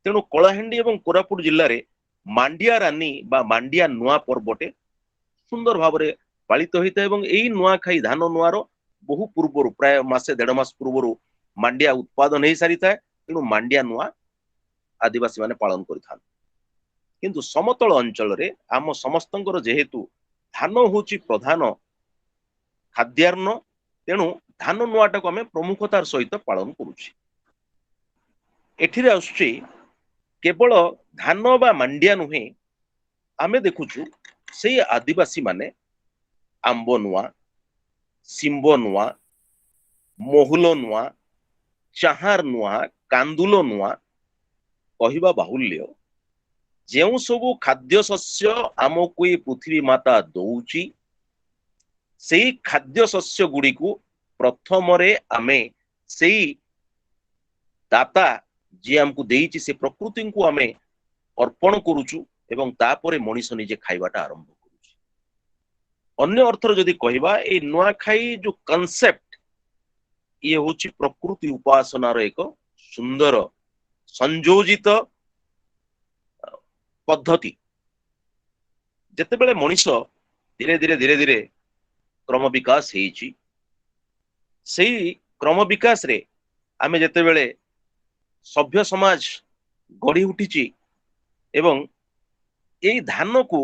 ତେଣୁ କଳାହାଣ୍ଡି ଏବଂ କୋରାପୁଟ ଜିଲ୍ଲାରେ ମାଣ୍ଡିଆ ରାନୀ ବା ମାଣ୍ଡିଆ ନୂଆ ପର୍ବଟେ ସୁନ୍ଦର ଭାବରେ ପାଳିତ ହୋଇଥାଏ ଏବଂ ଏଇ ନୂଆଖାଇ ଧାନ ନୂଆର ବହୁ ପୂର୍ବରୁ ପ୍ରାୟ ମାସେ 1.5 ମାସ ପୂର୍ବରୁ ମାଣ୍ଡିଆ ଉତ୍ପାଦନ ହେଇସାରିଥାଏ। ତେଣୁ ମାଣ୍ଡିଆ ନୂଆ ଆଦିବାସୀ ମାନେ ପାଳନ କରିଥାନ୍ତି। କିନ୍ତୁ ସମତଳ ଅଞ୍ଚଳରେ ଆମ ସମସ୍ତଙ୍କର ଯେହେତୁ ଧାନ ହଉଛି ପ୍ରଧାନ ଖାଦ୍ୟାନ୍ନ, ତେଣୁ ଧାନ ନୂଆଟାକୁ ଆମେ ପ୍ରମୁଖତାର ସହିତ ପାଳନ କରୁଛେ। ଏଠିରେ ଆସୁଛି କେବଳ ଧାନ ବା ମାଣ୍ଡିଆ ନୁହେଁ, ଆମେ ଦେଖୁଛୁ ସେଇ ଆଦିବାସୀ ମାନେ ଆମ୍ବ ନୂଆ, ଶିମ୍ବ ନୂଆ, ମହୁଲ ନୂଆ, ଚାହାର ନୂଆ, କାନ୍ଦୁଲ ନୂଆ, କହିବା ବାହୁଲ୍ୟ, ଯେଉଁ ସବୁ ଖାଦ୍ୟ ଶସ୍ୟ ଆମକୁ ଏ ପୃଥିବୀ ମାତା ଦଉଛି, ସେଇ ଖାଦ୍ୟ ଶସ୍ୟ ଗୁଡିକୁ ପ୍ରଥମରେ ଆମେ ସେଇ ଦାତା ଯିଏ ଆମକୁ ଦେଇଛି ସେ ପ୍ରକୃତିଙ୍କୁ ଆମେ ଅର୍ପଣ କରୁଛୁ ଏବଂ ତାପରେ ମଣିଷ ନିଜେ ଖାଇବାଟା ଆରମ୍ଭ କରୁଛି। ଅନ୍ୟ ଅର୍ଥରେ ଯଦି କହିବା ଏଇ ନୂଆଖାଇ ଯୋଉ କନସେପ୍ଟ, ଇଏ ହଉଛି ପ୍ରକୃତି ଉପାସନାର ଏକ ସୁନ୍ଦର ସଂଯୋଜିତ ପଦ୍ଧତି। ଯେତେବେଳେ ମଣିଷ ଧୀରେ ଧୀରେ କ୍ରମ ବିକାଶ ହେଇଛି, ସେଇ କ୍ରମ ବିକାଶରେ ଆମେ ଯେତେବେଳେ ସଭ୍ୟ ସମାଜ ଗଢି ଉଠିଛି ଏବଂ ଏଇ ଧାନକୁ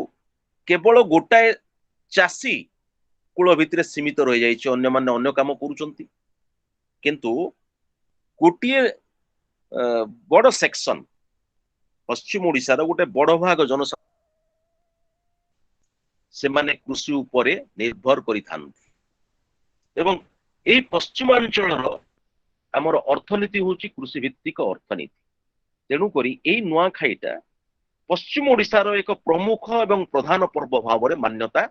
କେବଳ ଗୋଟାଏ ଚାଷୀ କୂଳ ଭିତରେ ସୀମିତ ରହିଯାଇଛି, ଅନ୍ୟମାନେ ଅନ୍ୟ କାମ କରୁଛନ୍ତି, କିନ୍ତୁ ଗୋଟିଏ ବଡ ସେକ୍ସନ ପଶ୍ଚିମ ଓଡିଶାର ଗୋଟେ ବଡ ଭାଗ ଜନସଂଖ୍ୟା ସେମାନେ କୃଷି ଉପରେ ନିର୍ଭର କରିଥାନ୍ତି ଏବଂ ଏଇ ପଶ୍ଚିମାଞ୍ଚଳର ଆମର ଅର୍ଥନୀତି ହଉଛି କୃଷି ଭିତ୍ତିକ ଅର୍ଥନୀତି। ତେଣୁକରି ଏଇ ନୂଆଖାଇଟା ପଶ୍ଚିମ ଓଡିଶାର ଏକ ପ୍ରମୁଖ ଏବଂ ପ୍ରଧାନ ପର୍ବ ଭାବରେ ମାନ୍ୟତା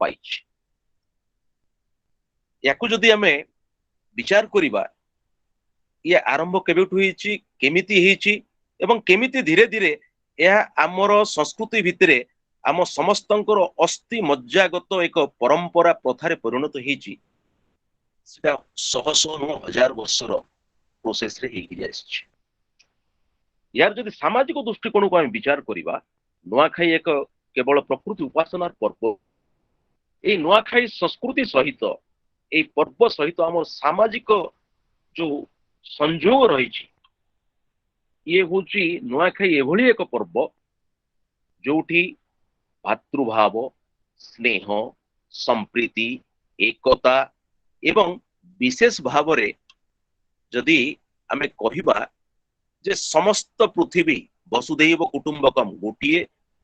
ପାଇଛି। ୟାକୁ ଯଦି ଆମେ ବିଚାର କରିବା, ଇଏ ଆରମ୍ଭ କେବେଠୁ ହେଇଛି, କେମିତି ହେଇଛି ଏବଂ କେମିତି ଧୀରେ ଧୀରେ ଏହା ଆମର ସଂସ୍କୃତି ଭିତରେ ଆମ ସମସ୍ତଙ୍କର ଅସ୍ଥି ମଜ୍ଜାଗତ ଏକ ପରମ୍ପରା ପ୍ରଥାରେ ପରିଣତ ହେଇଛି, ସେଟା ଶହ ଶହ ନୁହଁ ହଜାର ବର୍ଷର ପ୍ରୋସେସରେ ହେଇକି ଆସିଛି। ୟାର ଯଦି ସାମାଜିକ ଦୃଷ୍ଟିକୋଣକୁ ଆମେ ବିଚାର କରିବା, ନୂଆଖାଇ ଏକ କେବଳ ପ୍ରକୃତି ଉପାସନାର ପର୍ବ। ଏଇ ନୂଆଖାଇ ସଂସ୍କୃତି ସହିତ, ଏଇ ପର୍ବ ସହିତ ଆମର ସାମାଜିକ ଯୋଉ ସଂଯୋଗ ରହିଛି, ଇଏ ହଉଛି ନୂଆଖାଇ ଏଭଳି ଏକ ପର୍ବ ଯୋଉଠି ଭାତୃଭାବ, ସ୍ନେହ, ସମ୍ପ୍ରୀତି, ଏକତା ଏବଂ ବିଶେଷ ଭାବରେ ଯଦି ଆମେ କହିବା ଯେ ସମସ୍ତ ପୃଥିବୀ ବସୁଧୈବ କୁଟୁମ୍ବକମ୍, ଗୋଟିଏ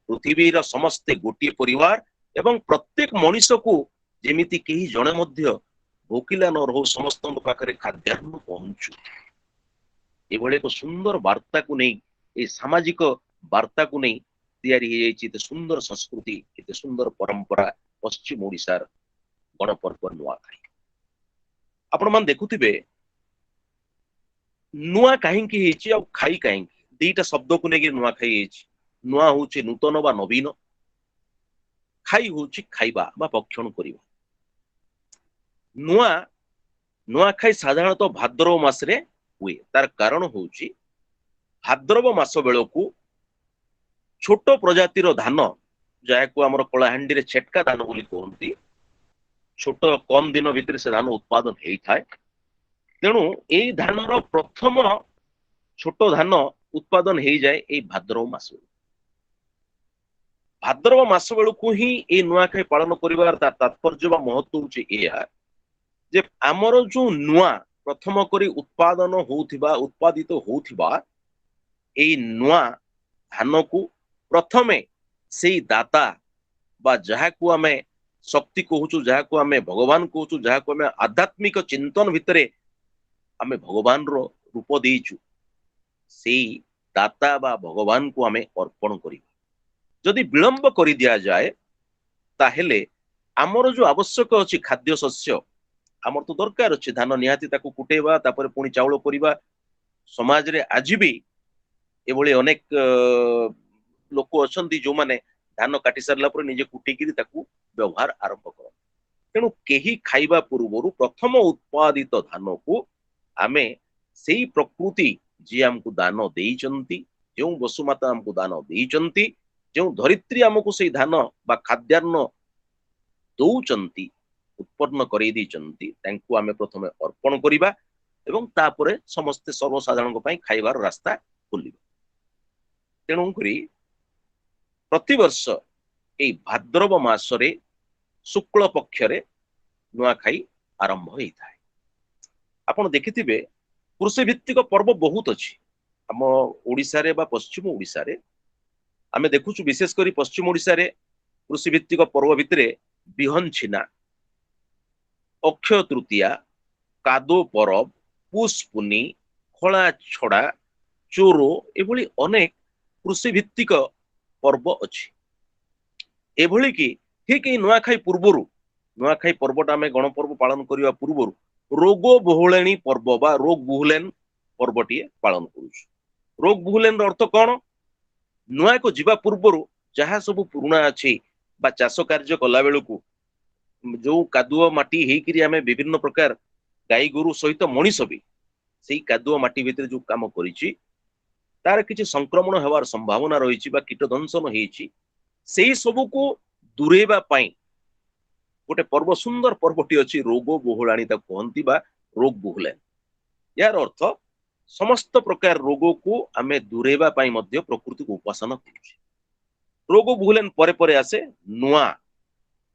ପୃଥିବୀର ସମସ୍ତେ ଗୋଟିଏ ପରିବାର ଏବଂ ପ୍ରତ୍ୟେକ ମଣିଷକୁ ଯେମିତି କେହି ଜଣେ ମଧ୍ୟ ଭୋକିଲା ନ ରହୁ, ସମସ୍ତଙ୍କ ପାଖରେ ଖାଦ୍ୟାନ୍ନ ପହଞ୍ଚୁ, ଏଭଳି ଏକ ସୁନ୍ଦର ବାର୍ତ୍ତାକୁ ନେଇ, ଏଇ ସାମାଜିକ ବାର୍ତ୍ତାକୁ ନେଇ ତିଆରି ହେଇଯାଇଛି ଏତେ ସୁନ୍ଦର ସଂସ୍କୃତି, ଏତେ ସୁନ୍ଦର ପରମ୍ପରା ପଶ୍ଚିମ ଓଡିଶାର ଗଣପର୍ବ ନୂଆଖାଇ। ଆପଣ ମାନେ ଦେଖୁଥିବେ ନୂଆ କାହିଁକି ହେଇଛି ଆଉ ଖାଇ କାହିଁକି? दीटा शब्द को लेकिन नुआ खाई नुआ हूँ नूतन बा नवीन खाई हूँ खाइबा बा भक्षण करिबा नुआ नुआ खाई साधारणतः भाद्रव मासरे हुए तार कारण हूँ भाद्रव मास बेलू छोट प्रजातिर धान जहाँ आमर कलाहांडी रे छेटका धान बोली कहती छोट कम दिन भितर से धान उत्पादन होता है तेणु यही धान प्रथम छोट धान उत्पादन हो जाए यही भाद्रव मास भाद्रव मास बेलू ही ये नुआखाई पालन कर तात्पर्य महत्व हूँ यह जे आमर जो नुआ प्रथम करी उत्पादन होउथिबा उत्पादित होउथिबा एई नुआ धान को प्रथमे सेई दाता बा जहा को आमे शक्ति कहूचु जहा को आमे भगवान कहूचु जहा को आमे आध्यात्मिक चिंतन भितरे आमे भगवान रो रूप देइचु सेई दाता बा भगवान को आमे अर्पण करिबा जदि विलंब करि दिया जाए ताहेले आमर जो आवश्यक अछि खाद्य शस्य आमर तो दरकार अच्छे धान निहाती ताकू कुटेबा तापर पुणी चाउल करिबा समाज रे आज भी एभली अनेक लोक अछंती जो माने धान काटी सारला पर निजे कुटिकिरी ताकू व्यवहार आरंभ कर तेणु केही खाइबा पूर्वरु प्रथम उत्पादित धान को आमे सेई प्रकृति जी हमको दान देइचंती जो वसुमाता हमको दान देइचंती जो धरित्री हमको सेई धान बा खाद्यान्न दौचंती उत्पन्न करई दैचंती तांको आमे प्रथमे अर्पण करिबा एवं तापरे समस्त सर्वसाधारण को पई खाइबार रास्ता खोलिबा तेणु करी प्रतिवर्ष ए भाद्रव मासरे शुक्ल पक्षरे नुआखाई आरंभ होइथाय आपण देखिथिबे कृषि भित्तिक पर्व बहुत अछि हम ओडिसा रे बा पश्चिम ओडिसा रे आमे देखुछु विशेष करी पश्चिम ओडिसा रे कृषि भित्तिक पर्व भितरे बिहन छिना अक्षय तृतीया कादो परब पुष्पुनी खला छड़ा चोरो एभली अनेक कृषि भित्तिक पर्व अछि एभली कि ठीक ए नुआखाई पूर्वरु नुआखाई पर्वटा आमे गणपर्व पालन करिवा पूर्वरु रोग बहुलेणी पर्व बा रोग बहुलेन पर्वटी पालन करूछु रोग बहुलेन अर्थ कोन नुआ को जीवा पूर्वरु जहा सब पुराना अछि बा चाष कार्य कला बेलू जो कादुआ माटी हेकरी आमे विभिन्न प्रकार गाई गोरु सहित मनीष भी सेई कादुआ माटी भितर जो काम करिछि तार किछि संक्रमण हेबार संभावना रहिछि बा कीट दंशन हेछि सेई सब को दूरेबा पई गोटे पर्व सुंदर पर्वटी अछि रोग बहुलाणी ता कहंती बा रोग बहुलेन यार अर्थ समस्त प्रकार रोग को आमे दूरेबा पई मध्य प्रकृति को उपासना करूछि रोग बहुलेन परे परे आसे नुआ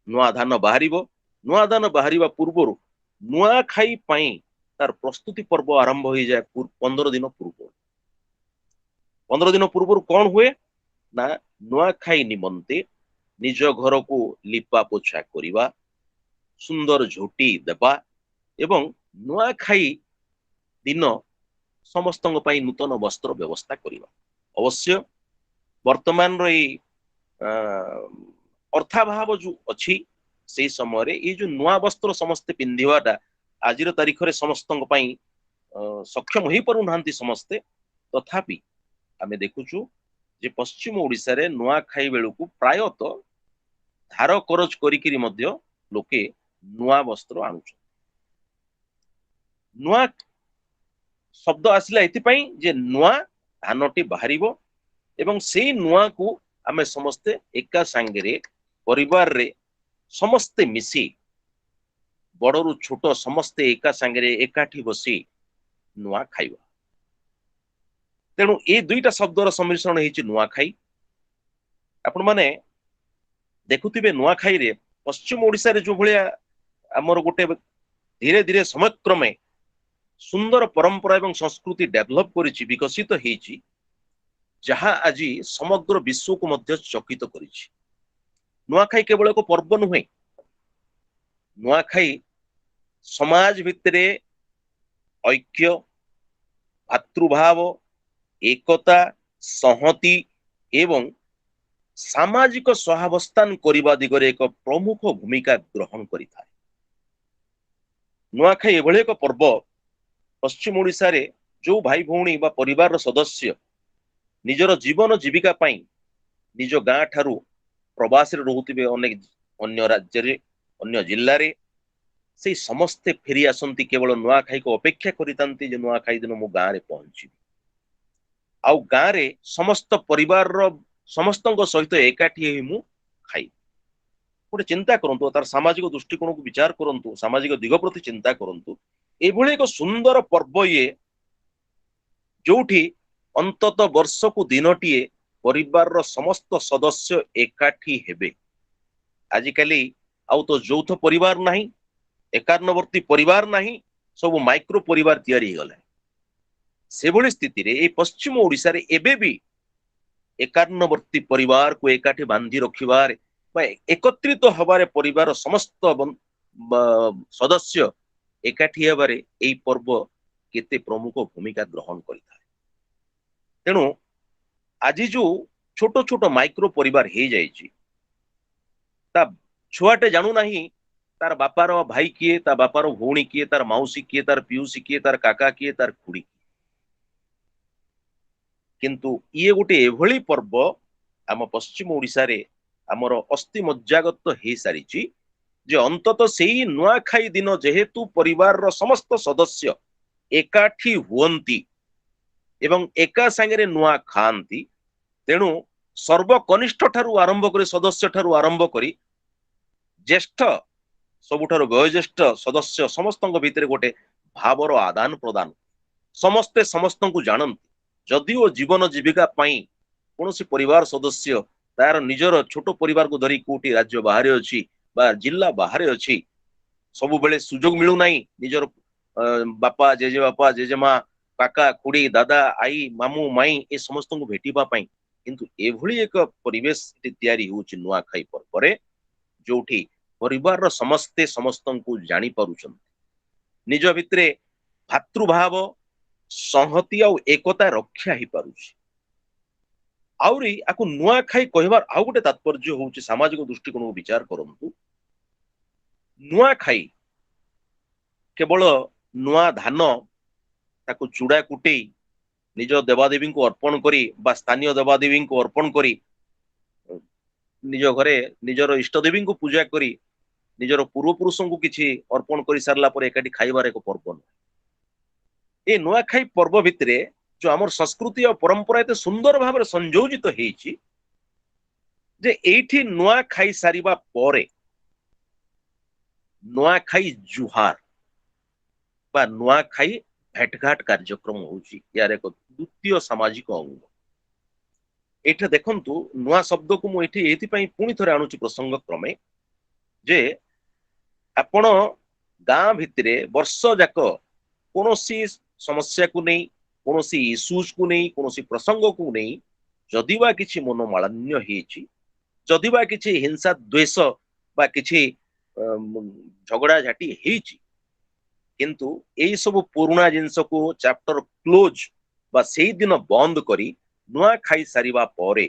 नुआ धान बाहरिबा पूर्वरु नुआ खाई पाई तार प्रस्तुति पर्व आरंभ हो जाए 15 दिन पूर्व 15 दिन पूर्व कौन हुए ना नुआ खाई निमंते निज घर को लिपा पोछा करिबा सुंदर झोटी देबा एवं नुआ खाई दिन समस्त नूतन वस्त्र व्यवस्था करिबा अवश्य वर्तमान रही अर्थाभाव जो अच्छी से समय रे ये जो नुआ वस्त्र समस्ते पिंधिवाटा आज तारीख रे समस्त सक्षम हो पारु नांती समस्ते तथापि आमे देखुछु जे पश्चिम ओडिसा रे नुआ खाई बेलू को प्रायतः धार करज करिकिरी मध्य लोके नुआ वस्त्र आणुछ नुआ शब्द आसिला एतिपई जे नुआ धानटी बाहरिबो एवं से नुआ को आमे समस्ते एका सांगरे परिवार रे समस्ते मिसी बड़रू छोट समस्ते एका सांगरे एकाठी बसी नुआ खाइबा तेणु ए दुईटा शब्दर सम्मिश्रण हेछि नुआ खाई आपण माने देखुथिबे नुआ खाई रे पश्चिम ओडिसा रे जो भलिया हमर गोटे धीरे धीरे समयक्रमे सुंदर परंपरा एवं संस्कृति डेवलप करिछि विकसित हेछि जहाँ आज समग्र विश्व को मध्य चकित करिछि नुआखाई केवल एक पर्व नुहे नुआखाई समाज भितरे ऐक्य भातृभाव एकता संहति एवं सामाजिक सहावस्थान करिबा दिगरे एक प्रमुख भूमिका ग्रहण करिथाय नुआखाई एभली एक पर्व पश्चिम ओडिसा रे जो भाई भौणी बा परिवार सदस्य निजर जीवन जीविका पाई निज गाँ ठारू प्रवास रोहुथिबे अनेक अन्य राज्य रे अन्य जिल्ला रे से समस्ते फेरी आसंती केवल नुआखाई को अपेक्षा करितांती जे नुआखाई दिन मो गाँ रे पहुंची आउ गाँ रे समस्त परिवार रो समस्तଙ୍କ सहित एकाठी हेई मु खाई गोटे चिंता करंतु तार सामाजिक दृष्टिकोण को विचार करंतु सामाजिक दिग प्रति चिंता करंतु एभଳି एक सुंदर पर्व ये जोठी अंतत वर्ष को दिनटीए परिवार रो समस्त सदस्य एकाठी हेबे आजिकाली आउ तो यौथ परिवार नहीं एकान्नवर्ती परिवार नहीं सब माइक्रो परिवार तैयारी गला से भली स्थिति रे ए पश्चिम ओडिसा रे एबे भी एकान्नवर्ती परिवार को एकाठी बांधी रखिबार एकत्रित हबारे परिवार समस्त सदस्य एकाठी हबारे एई पर्व केते प्रमुख भूमिका ग्रहण करिथा तेणु आज जो छोट छोट माइक्रो परिवार हे जाइछि ता छुआटे जानू नाही तार बापार भाई किए ता बापार भौणी किए तार मौसी किए तार पियूसी किए तार काका किए तार खुड़ी किंतु ये गोटे एभली पर्व आम पश्चिम ओडिसा रे आमर अस्थि मज्जागत हे सारिछि जे अंतत सेही नुआखाई दिन जेहेतु परिवार रो समस्त सदस्य एकाठी हुअंती एवं एका संगे नुआ खांती तेणु सर्वकनिष्ठ ठारू आरंभ करी सदस्य ठारू आरंभ करी ज्येष्ठ सबुठारू वयोज्येष्ठ सदस्य समस्तଙ୍କ भिତରେ गोटे भावर आदान प्रदान समस्ते समस्तଙ୍କୁ जानନ୍ତି जदिओ जीवन जीविका पाई कोनोसी परिवार सदस्य तार निजर छोट परिवार को धरी कोटी राज्य बाहर अछि बा जिल्ला बाहर अछि सब बेले सुजोग मिलु नाही निजर बापा जेजेमा काका खुड़ी दादा आई मामू माई ए समस्तଙ୍କୁ भेटिबा पाई किंतु एभली एक परिवेश तैयारी होछि नुआखाई पर्व रे जोठी परिवार रो समस्ते समस्तଙ୍କୁ जानी पारुछन निज भितरे भातृभाव संहति आ एकता रक्षा ही पारुछि आउरी आकु नुआखाई कहबार आउ गोटे तात्पर्य होउछि सामाजिक दृष्टिकोण को विचार करंतु नुआखाई केवल नुआ धान ताकु चूड़ा कुटे निज देवादेवी को अर्पण करी बा स्थानीय देवादेवी को अर्पण करी निज घरे निजर इष्टदेवी को पूजा करी निजर पूर्व पुरुषों को किछि अर्पण करी सारला पर एकाठी खाइबार एक पर्व ए नुआखाई पर्व भितरे जो आमर संस्कृति और परंपरा एते सुंदर भाव में संयोजित हेछि जे एठी नुआखाई सारिबा परे नुआखाई जुहार बा नुआखाई भेटघाट कार्यक्रम होछि यार एक द्वितीय सामाजिक अंग एठा देखंतु नुआ शब्द को मु एठी एथि पई पुनी थरे आणुछि प्रसंग क्रमे जे आपण गां भितरे वर्ष जाक कोनोसी समस्या को नहीं कोनोसी इश्यूज को नहीं कोनोसी प्रसंग को नहीं जदिबा किछि मनोमालिन्य हेछि जदिबा किछि हिंसा द्वेष बा किछि झगड़ा झाटी हेछि किंतु एई सब पुराना जिंस को चैप्टर क्लोज बा सेई दिन बंद करी नुआ खाई सारिबा परे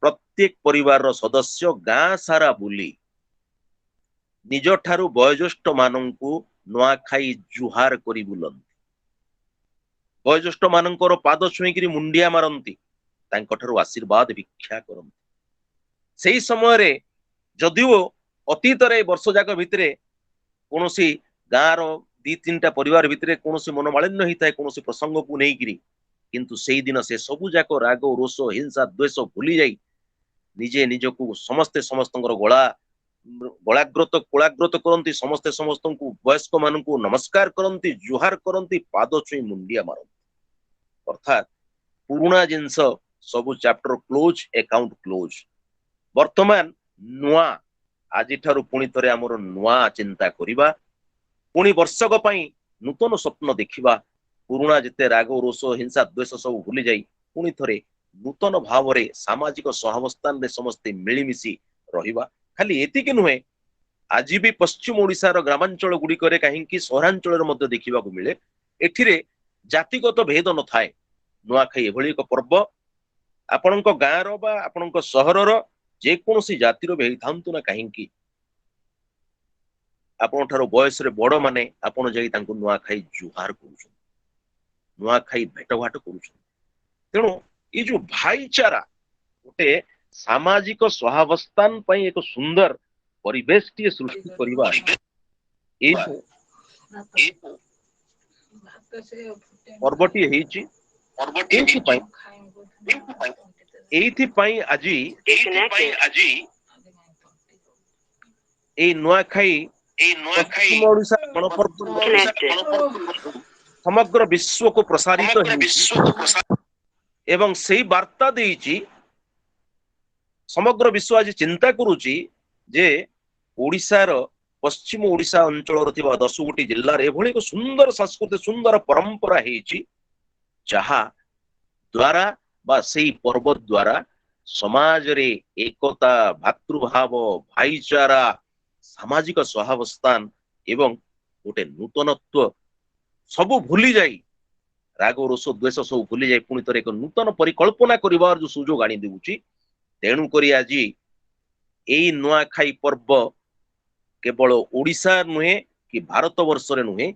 प्रत्येक परिवार रो सदस्य गां सारा बुली निज ठारू वयोज्येष्ठ माननकु नुआ खाई जुहार करी बुलंती वयोज्येष्ठ मानकर पाद छुईकरी मुंडिया मारंती तांको ठारू आशीर्वाद भिक्षा करंती सेई समय रे जदिओ अतीत रे वर्ष जाक भितरे कोनोसी गाँ रो दी तीनटा परिवार भितरे कोनोसी मनोमालिन्य हिताय कोनोसी प्रसंग को नेइकरी किंतु सेई दिन से सबु जाक राग रोष हिंसा द्वेष भूली जाई निजे निजको समस्ते समस्तंकर गलाग्रत करंती समस्ते समस्तंकु वयस्क माननकु नमस्कार करंती जुहार करंती पाद छुई मुंडिया मारंती अर्थात पुराना जिंस सबु चैप्टर क्लोज अकाउंट क्लोज वर्तमान नुआ आज ठारू पुणी थरे आमर नुआ चिंता करिबा पुणी वर्षक पई नूतन स्वप्न देखिबा पुराना जिते राग रोष हिंसा द्वेष सब भूली जाई पुणी थरे नूतन भाव रे सामाजिक सहावस्थान रे समस्ते मिलिमिशि रहिबा खाली एतिके नुहे आज भी पश्चिम ओडिसा रो ग्रामांचल गुडी करे काहेकि सहरांचल रे मध्य देखिबा को मिले एठिरे जातिगत भेद न थाए नुआखाई एभली एक पर्व आपणक गाँ रो बा आपणक सहर रो जे कोनोसी जातिर भेद थांतु ना काहेकि आपण ठारो बयस रे बड़ माने आपण जाई तांको नुआखाई जुहार करूछन नुआखाई भेटघाट करूछन ତେଣୁ ଏଇ ଯୋଉ ଭାଇଚାରା ଗୋଟେ ସାମାଜିକ ସହାବସ୍ଥାନ ପାଇଁ ଏକ ସୁନ୍ଦର ପରିବେଶଟିଏ ସୃଷ୍ଟି କରିବା ଏଇ ଯୋଉ ପର୍ବଟି ହେଇଛି ଏଇଥିପାଇଁ ଏଇଥିପାଇଁ ଆଜି ଏଇ ନୂଆଖାଇ ପଶ୍ଚିମ ଓଡିଶା ଗଣପର୍ବ ସମଗ୍ର ବିଶ୍ୱକୁ ପ୍ରସାରିତ ହେଉଛି ଏବଂ ସେଇ ବାର୍ତ୍ତା ଦେଇଛି ସମଗ୍ର ବିଶ୍ୱ ଆଜି ଚିନ୍ତା କରୁଛି ଯେ ଓଡିଶାର ପଶ୍ଚିମ ଓଡିଶା ଅଞ୍ଚଳର ଥିବା 10 ଜିଲ୍ଲାରେ ଏଭଳି ଏକ ସୁନ୍ଦର ସଂସ୍କୃତି ସୁନ୍ଦର ପରମ୍ପରା ହେଇଛି ଯାହା ଦ୍ୱାରା ବା ସେଇ ପର୍ବ ଦ୍ୱାରା ସମାଜରେ ଏକତା ଭାତୃଭାବ ଭାଇଚାରା ସାମାଜିକ ସହାବସ୍ଥାନ ଏବଂ ଗୋଟେ ନୂତନତ୍ୱ ସବୁ ଭୁଲି ଯାଇ ରାଗ ରୋଷ ଦ୍ୱେଷ ସବୁ ଭୁଲି ଯାଇ ପୁଣି ଥରେ ଏକ ନୂତନ ପରିକଳ୍ପନା କରିବାର ଯୋଉ ସୁଯୋଗ ଆଣି ଦେଉଛି ତେଣୁକରି ଆଜି ଏଇ ନୂଆଖାଇ ପର୍ବ କେବଳ ଓଡିଶା ନୁହେଁ କି ଭାରତ ବର୍ଷରେ ନୁହେଁ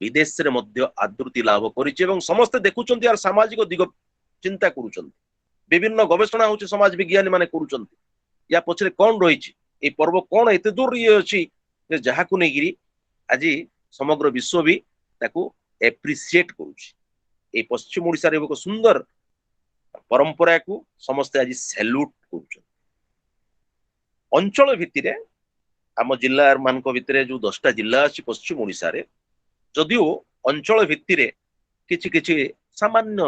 ବିଦେଶରେ ମଧ୍ୟ ଆଦୃତି ଲାଭ କରିଛି ଏବଂ ସମସ୍ତେ ଦେଖୁଛନ୍ତି ଆର ସାମାଜିକ ଦିଗ ଚିନ୍ତା କରୁଛନ୍ତି ବିଭିନ୍ନ ଗବେଷଣା ହଉଛି ସମାଜ ବିଜ୍ଞାନୀ ମାନେ କରୁଛନ୍ତି ୟା ପଛରେ କଣ ରହିଛି ଏଇ ପର୍ବ କଣ ଏତେ ଦୂର ଇଏ ଅଛି ଯେ ଯାହାକୁ ନେଇକିରି ଆଜି ସମଗ୍ର ବିଶ୍ୱ ବି ତାକୁ ଏପ୍ରିସିଏଟ କରୁଛି ଏଇ ପଶ୍ଚିମ ଓଡିଶାରେ ଏକ ସୁନ୍ଦର ପରମ୍ପରାକୁ ସମସ୍ତେ ଆଜି ସେଲ୍ୟୁଟ କରୁଛନ୍ତି ଅଞ୍ଚଳ ଭିତ୍ତିରେ ଆମ ଜିଲ୍ଲା ମାନଙ୍କ ଭିତରେ ଯୋଉ 10ଟା ଜିଲ୍ଲା ଅଛି ପଶ୍ଚିମ ଓଡିଶାରେ ଯଦିଓ ଅଞ୍ଚଳ ଭିତ୍ତିରେ କିଛି କିଛି ସାମାନ୍ୟ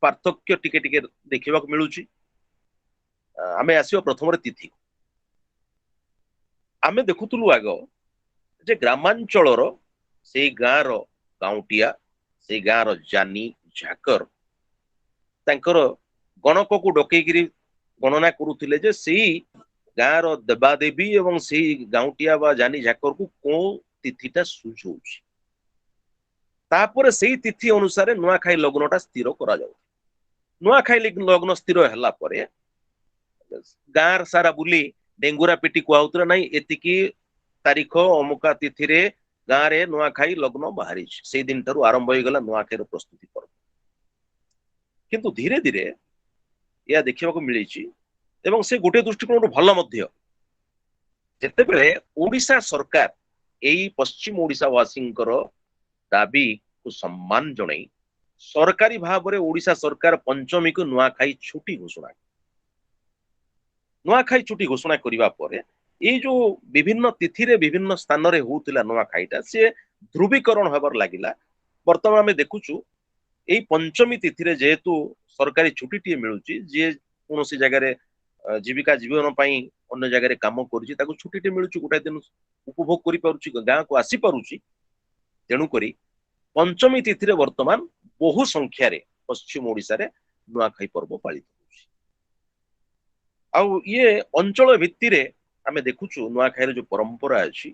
ପାର୍ଥକ୍ୟ ଟିକେ ଟିକେ ଦେଖିବାକୁ ମିଳୁଛି ଆମେ ଆସିବା ପ୍ରଥମରେ ତିଥି ଆମେ ଦେଖୁଥିଲୁ ଆଗ ଯେ ଗ୍ରାମାଞ୍ଚଳର ସେଇ ଗାଁର ଗାଉଁଟିଆ ସେଇ ଗାଁର ଜାନି ଝାକର ତାଙ୍କର ଗଣକକୁ ଡକେଇକିରି ଗଣନା କରୁଥିଲେ ଯେ ସେଇ ଗାଁର ଦେବାଦେବୀ ଏବଂ ସେଇ ଗାଉଁଟିଆ ବା ଜାନି ଝାକରକୁ କୋଉ ତିଥିଟା ସୁଝଉଛି ତାପରେ ସେଇ ତିଥି ଅନୁସାରେ ନୂଆଖାଇ ଲଗ୍ନଟା ସ୍ଥିର କରାଯାଉ ନୂଆଖାଇ ଲଗ୍ନ ସ୍ଥିର ହେଲା ପରେ ଗାଁ ସାରା ବୁଲି ଡେଙ୍ଗୁରା ପିଟି କୁହାଉଥିଲା ନାଇଁ ଏତିକି ତାରିଖ ଅମୁକା ତିଥିରେ ଗାଁରେ ନୂଆଖାଇ ଲଗ୍ନ ବାହାରିଛି ସେଇ ଦିନ ଠାରୁ ଆରମ୍ଭ ହେଇଗଲା ନୂଆଖାଇର ପ୍ରସ୍ତୁତି ପର୍ବ କିନ୍ତୁ ଧୀରେ ଧୀରେ ଏହା ଦେଖିବାକୁ ମିଳିଛି ଏବଂ ସେ ଗୋଟିଏ ଦୃଷ୍ଟିକୋଣରୁ ଭଲ ମଧ୍ୟ ଯେତେବେଳେ ଓଡିଶା ସରକାର ଏଇ ପଶ୍ଚିମ ଓଡିଶା ବାସୀଙ୍କର ଦାବିକୁ ସମ୍ମାନ ଜଣାଇ ସରକାରୀ ଭାବରେ ଓଡିଶା ସରକାର ପଞ୍ଚମୀକୁ ନୂଆଖାଇ ଛୁଟି ଘୋଷଣା କରିବା ପରେ ଏଇ ଯୋଉ ବିଭିନ୍ନ ତିଥିରେ ବିଭିନ୍ନ ସ୍ଥାନରେ ହଉଥିଲା ନୂଆଖାଇଟା ସେ ଧ୍ରୁବୀକରଣ ହେବାର ଲାଗିଲା ବର୍ତ୍ତମାନ ଆମେ ଦେଖୁଛୁ ଏଇ ପଞ୍ଚମୀ ତିଥିରେ ଯେହେତୁ ସରକାରୀ ଛୁଟିଟିଏ ମିଳୁଛି ଯିଏ କୌଣସି ଜାଗାରେ ଜୀବିକା ଜୀବନ ପାଇଁ ଅନ୍ୟ ଜାଗାରେ କାମ କରୁଛି ତାକୁ ଛୁଟିଟେ ମିଳୁଛି ଗୋଟାଏ ଦିନ ଉପଭୋଗ କରିପାରୁଛି ଗାଁକୁ ଆସିପାରୁଛି ତେଣୁକରି ପଞ୍ଚମୀ ତିଥିରେ ବର୍ତ୍ତମାନ ବହୁ ସଂଖ୍ୟାରେ ପଶ୍ଚିମ ଓଡିଶାରେ ନୂଆଖାଇ ପର୍ବ ପାଳିତ ହେଉଛି ଆଉ ଇଏ ଅଞ୍ଚଳ ଭିତ୍ତିରେ ଆମେ ଦେଖୁଛୁ ନୂଆଖାଇର ଯୋଉ ପରମ୍ପରା ଅଛି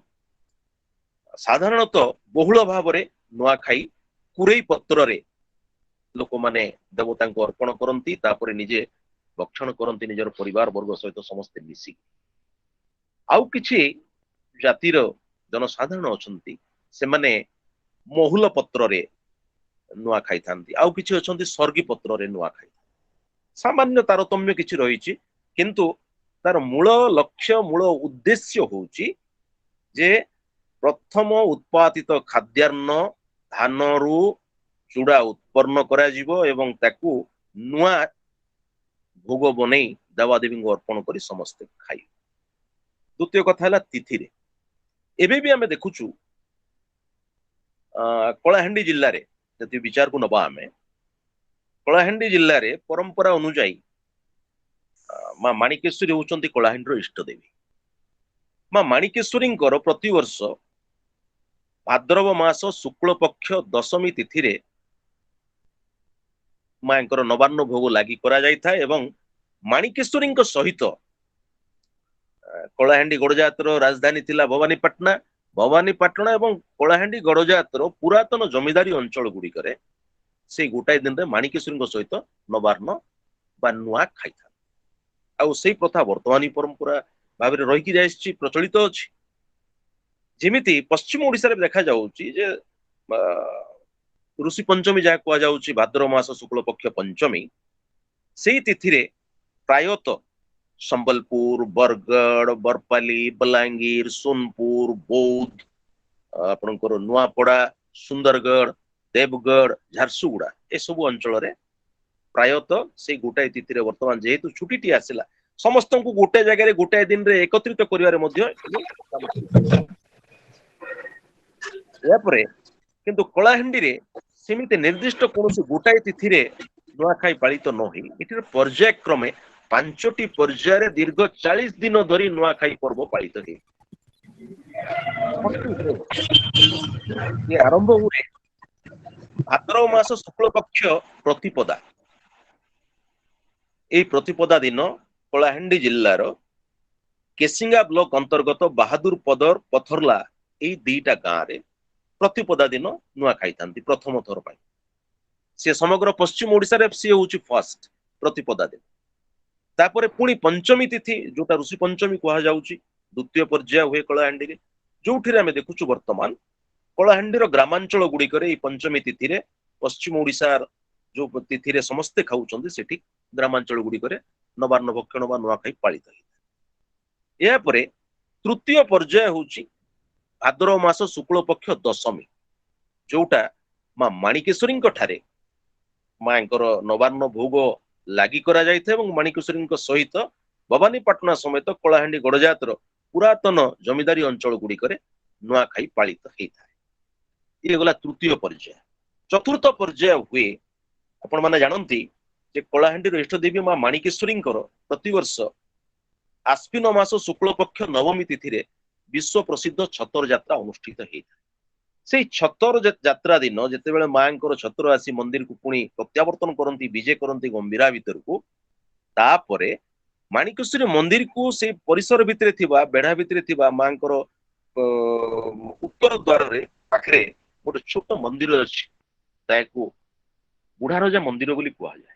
ସାଧାରଣତଃ ବହୁଳ ଭାବରେ ନୂଆଖାଇ କୁରେଇ ପତ୍ରରେ ଲୋକମାନେ ଦେବତାଙ୍କୁ ଅର୍ପଣ କରନ୍ତି ତାପରେ ନିଜେ ଭକ୍ଷଣ କରନ୍ତି ନିଜର ପରିବାର ବର୍ଗ ସହିତ ସମସ୍ତେ ମିଶି ଆଉ କିଛି ଜାତିର ଜନସାଧାରଣ ଅଛନ୍ତି ସେମାନେ ମହୁଲ ପତ୍ରରେ ନୂଆ ଖାଇଥାନ୍ତି ଆଉ କିଛି ଅଛନ୍ତି ସର୍ଗୀ ପତ୍ରରେ ନୂଆ ଖାଇଥାନ୍ତି ସାମାନ୍ୟ ତାରତମ୍ୟ କିଛି ରହିଛି କିନ୍ତୁ ତାର ମୂଳ ଲକ୍ଷ୍ୟ ମୂଳ ଉଦ୍ଦେଶ୍ୟ ହଉଛି ଯେ ପ୍ରଥମ ଉତ୍ପାଦିତ ଖାଦ୍ୟାନ୍ନ ଧାନରୁ ଚୁଡା ଉତ୍ପନ୍ନ କରାଯିବ ଏବଂ ତାକୁ ନୂଆ ଭୋଗ ବନେଇ ଦେବାଦେବୀଙ୍କୁ ଅର୍ପଣ କରି ସମସ୍ତେ ଖାଇବେ ଦ୍ୱିତୀୟ କଥା ହେଲା ତିଥିରେ ଏବେ ବି ଆମେ ଦେଖୁଛୁ କଳାହାଣ୍ଡି ଜିଲ୍ଲାରେ ଯଦି ବିଚାରକୁ ନବା ଆମେ କଳାହାଣ୍ଡି ଜିଲ୍ଲାରେ ପରମ୍ପରା ଅନୁଯାୟୀ ମା ମାଣିକେଶ୍ୱରୀ ହଉଛନ୍ତି କଳାହାଣ୍ଡିର ଇଷ୍ଟ ଦେବୀ ମା ମାଣିକେଶ୍ୱରୀଙ୍କର ପ୍ରତିବର୍ଷ ଭାଦ୍ରବ ମାସ ଶୁକ୍ଳ ପକ୍ଷ ଦଶମୀ ତିଥିରେ ମାଙ୍କର ନବାନ୍ନ ଭୋଗ ଲାଗି କରାଯାଇଥାଏ ଏବଂ ମାଣିକେଶ୍ୱରୀଙ୍କ ସହିତ କଳାହାଣ୍ଡି ଗଡଜାତର ରାଜଧାନୀ ଥିଲା ଭବାନୀପାଟଣା ଏବଂ କଳାହାଣ୍ଡି ଗଡଜାତର ପୁରାତନ ଜମିଦାରୀ ଅଞ୍ଚଳ ଗୁଡିକରେ ସେଇ ଗୋଟାଏ ଦିନରେ ମାଣିକେଶ୍ୱରୀଙ୍କ ସହିତ ନବାନ୍ନ ବା ନୂଆ ଖାଇଥାନ୍ତି ଆଉ ସେଇ ପ୍ରଥା ବର୍ତ୍ତମାନ ପରମ୍ପରା ଭାବରେ ରହିକି ଆସିଛି ପ୍ରଚଳିତ ଅଛି ଯେମିତି ପଶ୍ଚିମ ଓଡିଶାରେ ଦେଖାଯାଉଛି ଯେ ଋଷି ପଞ୍ଚମୀ ଯାହା କୁହାଯାଉଛି ଭାଦ୍ରବ ମାସ ଶୁକ୍ଳ ପକ୍ଷ ପଞ୍ଚମୀ ସେଇ ତିଥିରେ ପ୍ରାୟତଃ ସମ୍ବଲପୁର, ବରଗଡ଼, ବରପାଲି, ବଲାଙ୍ଗୀର, ସୋନପୁର, ବୌଦ୍ଧ, ଆପଣଙ୍କର ନୂଆପଡା, ସୁନ୍ଦରଗଡ଼, ଦେବଗଡ଼, ଝାରସୁଗୁଡା ଏସବୁ ଅଞ୍ଚଳରେ ପ୍ରାୟତଃ ସେଇ ଗୋଟାଏ ତିଥିରେ ବର୍ତ୍ତମାନ ଯେହେତୁ ଛୁଟିଟି ଆସିଲା ସମସ୍ତଙ୍କୁ ଗୋଟେ ଜାଗାରେ ଗୋଟାଏ ଦିନରେ ଏକତ୍ରିତ କରିବାରେ ମଧ୍ୟ ଏହାପରେ କିନ୍ତୁ କଳାହାଣ୍ଡିରେ ସେମିତି ନିର୍ଦ୍ଦିଷ୍ଟ କୌଣସି ଗୋଟାଏ ତିଥିରେ ନୂଆଖାଇ ପାଳିତ ନ ହୋଇ ଏଠିର ପର୍ଯ୍ୟାୟକ୍ରମେ 5ଟି ପର୍ଯ୍ୟାୟରେ ଦୀର୍ଘ 40 ଦିନ ଧରି ନୂଆଖାଇ ପର୍ବ ପାଳିତ ହୁଏ। ଆରମ୍ଭ ହୁଏ ଭାଦ୍ରବ ମାସ ଶୁକ୍ଳ ପକ୍ଷ ପ୍ରତିପଦା। এই ପ୍ରତିପଦା ଦିନ କଳାହାଣ୍ଡି ଜିଲ୍ଲାର କେସିଙ୍ଗା ବ୍ଲକ ଅନ୍ତର୍ଗତ ବାହାଦୁର ପଦର ପଥରଲା ଏଇ ଦିଟା ଗାଁରେ ପ୍ରତିପଦା ଦିନ ନୂଆ ଖାଇଥାନ୍ତି ପ୍ରଥମ ଥର ପାଇଁ। ସେ ସମଗ୍ର ପଶ୍ଚିମ ଓଡିଶାରେ ସିଏ ହଉଛି ଫାଷ୍ଟ ପ୍ରତିପଦା ଦିନ। ତାପରେ ପୁଣି ପଞ୍ଚମୀ ତିଥି ଯୋଉଟା ଋଷି ପଞ୍ଚମୀ କୁହାଯାଉଛି ଦ୍ୱିତୀୟ ପର୍ଯ୍ୟାୟ ହୁଏ କଳାହାଣ୍ଡିରେ, ଯୋଉଠିରେ ଆମେ ଦେଖୁଛୁ ବର୍ତ୍ତମାନ କଳାହାଣ୍ଡିର ଗ୍ରାମାଞ୍ଚଳ ଗୁଡିକରେ ଏଇ ପଞ୍ଚମୀ ତିଥିରେ ପଶ୍ଚିମ ଓଡିଶାର ଯୋଉ ତିଥିରେ ସମସ୍ତେ ଖାଉଛନ୍ତି ସେଠି ଗ୍ରାମାଞ୍ଚଳ ଗୁଡିକରେ ନବାନ୍ନ ଭକ୍ଷଣ ବା ନୂଆଖାଇ ପାଳିତ ହେଇଥାଏ। ଏହାପରେ ତୃତୀୟ ପର୍ଯ୍ୟାୟ ହଉଛି ଭାଦ୍ରବ ମାସ ଶୁକ୍ଳ ପକ୍ଷ ଦଶମୀ, ଯୋଉଟା ମା ମାଣିକେଶ୍ୱରୀଙ୍କ ଠାରେ ମାଙ୍କର ନବାନ୍ନ ଭୋଗ ଲାଗି କରାଯାଇଥାଏ ଏବଂ ମାଣିକେଶ୍ୱରୀଙ୍କ ସହିତ ଭବାନୀପାଟଣା ସମେତ କଳାହାଣ୍ଡି ଗଡଜାତର ପୁରାତନ ଜମିଦାରୀ ଅଞ୍ଚଳ ଗୁଡିକରେ ନୂଆଖାଇ ପାଳିତ ହେଇଥାଏ। ଇଏ ଗଲା ତୃତୀୟ ପର୍ଯ୍ୟାୟ। ଚତୁର୍ଥ ପର୍ଯ୍ୟାୟ ହୁଏ ଆପଣ ମାନେ ଜାଣନ୍ତି ଯେ କଳାହାଣ୍ଡିର ଇଷ୍ଟ ଦେବୀ ମା ମାଣିକେଶ୍ୱରୀଙ୍କର ପ୍ରତିବର୍ଷ ଆଶ୍ୱିନ ମାସ ଶୁକ୍ଳ ପକ୍ଷ ନବମୀ ତିଥିରେ ବିଶ୍ୱ ପ୍ରସିଦ୍ଧ ଛତର ଯାତ୍ରା ଅନୁଷ୍ଠିତ ହେଇଥାଏ। ସେଇ ଛତର ଯାତ୍ରା ଦିନ ଯେତେବେଳେ ମାଙ୍କର ଛତ୍ର ଆସି ମନ୍ଦିରକୁ ପୁଣି ପ୍ରତ୍ୟାବର୍ତ୍ତନ କରନ୍ତି, ବିଜେ କରନ୍ତି ଗମ୍ଭୀରା ଭିତରକୁ, ତାପରେ ମାଣିକେଶ୍ୱରୀ ମନ୍ଦିରକୁ ସେଇ ପରିସର ଭିତରେ ଥିବା ବେଢା ଭିତରେ ଥିବା ମାଙ୍କର ଉତ୍ତର ଦ୍ୱାରରେ ପାଖରେ ଗୋଟେ ଛୋଟ ମନ୍ଦିର ଅଛି, ତାକୁ ବୁଢା ରଜା ମନ୍ଦିର ବୋଲି କୁହାଯାଏ।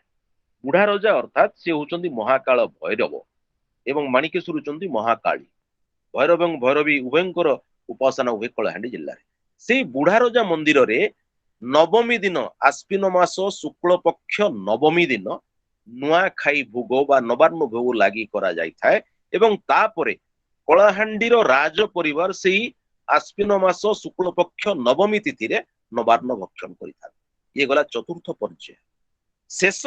ବୁଢା ରଜା ଅର୍ଥାତ୍ ସେ ହଉଛନ୍ତି ମହାକାଳ ଭୈରବ ଏବଂ ମାଣିକେଶ୍ୱର ହଉଛନ୍ତି ମହାକାଳୀ। ଭୈରବ ଏବଂ ଭୈରବୀ ଉଭୟଙ୍କର ଉପାସନା ହୁଏ କଳାହାଣ୍ଡି ଜିଲ୍ଲାରେ। ସେଇ ବୁଢା ରଜା ମନ୍ଦିରରେ ନବମୀ ଦିନ ଆଶ୍ୱିନ ମାସ ଶୁକ୍ଳ ପକ୍ଷ ନବମୀ ଦିନ ନୂଆଖାଇ ଭୋଗ ବା ନବାନ୍ନ ଭୋଗ ଲାଗି କରାଯାଇଥାଏ ଏବଂ ତାପରେ କଳାହାଣ୍ଡିର ରାଜ ପରିବାର ସେଇ ଆଶ୍ୱିନ ମାସ ଶୁକ୍ଳ ପକ୍ଷ ନବମୀ ତିଥିରେ ନବାନ୍ନ ଭକ୍ଷଣ କରିଥାନ୍ତି। ଇଏ ଗଲା ଚତୁର୍ଥ ପର୍ଯ୍ୟାୟ। ଶେଷ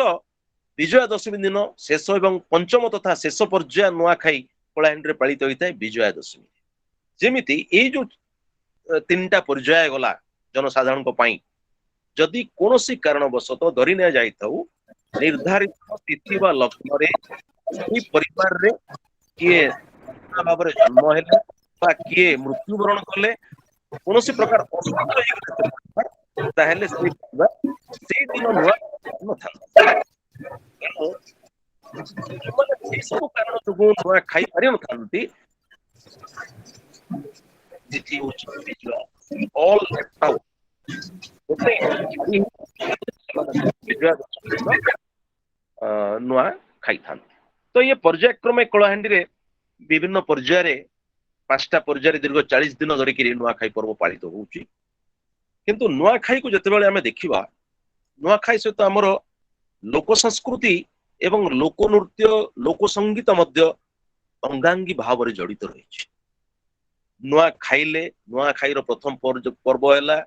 ବିଜୟା ଦଶମୀ ଦିନ ଶେଷ ଏବଂ ପଞ୍ଚମ ତଥା ଶେଷ ପର୍ଯ୍ୟାୟ ନୂଆଖାଇ କଳାହାଣ୍ଡିରେ ପାଳିତ ହୋଇଥାଏ ବିଜୟା ଦଶମୀ। ଯେମିତି ଏଇ ଯୋଉ ତିନିଟା ପର୍ଯ୍ୟାୟ ଗଲା ଜନସାଧାରଣଙ୍କ ପାଇଁ, ଯଦି କୌଣସି କାରଣବଶତଃ ଧରି ନିଆଯାଇଥାଉ ନିର୍ଦ୍ଧାରିତ ତିଥି ବା ଲଗ୍ନରେ ସେଇ ପରିବାରରେ କିଏ ଭାବରେ ଜନ୍ମ ହେଲେ ବା କିଏ ମୃତ୍ୟୁବରଣ କଲେ, କୌଣସି ପ୍ରକାର ଅସୁସ୍ଥ ହେଇଗଲେ ତାହେଲେ ସେଇ ଦିନ ନୂଆ ନଥାନ୍ତି। ତେଣୁ ଯୋଉମାନେ ସେଇ ସବୁ କାରଣ ଯୋଗୁଁ ନୂଆ ଖାଇ ପାରିନଥାନ୍ତି ତିଥି ହଉଛି ବିଜୟା। ଅଲ୍ ଗୋଟେ ବିଜୟା ଦଶମୀ ଦିନ ନୂଆ ଖାଇଥାନ୍ତି। ତ ଇଏ ପର୍ଯ୍ୟାୟକ୍ରମେ କଳାହାଣ୍ଡିରେ ବିଭିନ୍ନ ପର୍ଯ୍ୟାୟରେ 5ଟା ପର୍ଯ୍ୟାୟରେ ଦୀର୍ଘ 40 ଦିନ ଧରିକି ନୂଆଖାଇ ପର୍ବ ପାଳିତ ହଉଛି। କିନ୍ତୁ ନୂଆଖାଇକୁ ଯେତେବେଳେ ଆମେ ଦେଖିବା, ନୂଆଖାଇ ସହିତ ଆମର ଲୋକ ସଂସ୍କୃତି ଏବଂ ଲୋକ ନୃତ୍ୟ ଲୋକ ସଙ୍ଗୀତ ମଧ୍ୟ ଅଙ୍ଗାଙ୍ଗୀ ଭାବରେ ଜଡିତ ରହିଛି। ନୂଆ ଖାଇଲେ ନୂଆଖାଇର ପ୍ରଥମ ପର୍ବ ହେଲା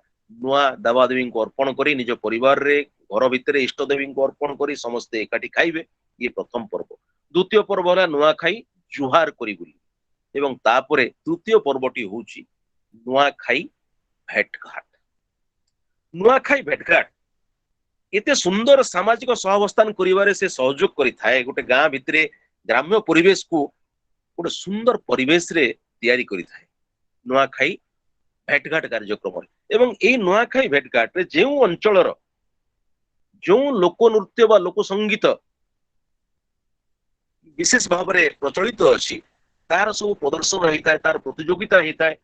ନୂଆ ଦେବାଦେବୀଙ୍କୁ ଅର୍ପଣ କରି ନିଜ ପରିବାରରେ ଘର ଭିତରେ ଇଷ୍ଟ ଦେବୀଙ୍କୁ ଅର୍ପଣ କରି ସମସ୍ତେ ଏକାଠି ଖାଇବେ, ଇଏ ପ୍ରଥମ ପର୍ବ। ଦ୍ୱିତୀୟ ପର୍ବ ହେଲା ନୂଆଖାଇ ଜୁହାର କରି ବୋଲି ଏବଂ ତାପରେ ତୃତୀୟ ପର୍ବଟି ହଉଛି ନୂଆଖାଇ ଭେଟଘାଟ। ନୂଆଖାଇ ଭେଟଘାଟ ଏତେ ସୁନ୍ଦର ସାମାଜିକ ସହାବସ୍ଥାନ କରିବାରେ ସେ ସହଯୋଗ କରିଥାଏ। ଗୋଟେ ଗାଁ ଭିତରେ ଗ୍ରାମ୍ୟ ପରିବେଶକୁ ଗୋଟେ ସୁନ୍ଦର ପରିବେଶରେ ତିଆରି କରିଥାଏ ନୂଆଖାଇ ଭେଟଘାଟ କାର୍ଯ୍ୟକ୍ରମରେ। ଏବଂ ଏଇ ନୂଆଖାଇ ଭେଟଘାଟରେ ଯେଉଁ ଅଞ୍ଚଳର ଯେଉଁ ଲୋକ ନୃତ୍ୟ ବା ଲୋକ ସଙ୍ଗୀତ ବିଶେଷ ଭାବରେ ପ୍ରଚଳିତ ଅଛି ତାର ସବୁ ପ୍ରଦର୍ଶନ ହେଇଥାଏ, ତାର ପ୍ରତିଯୋଗିତା ହେଇଥାଏ।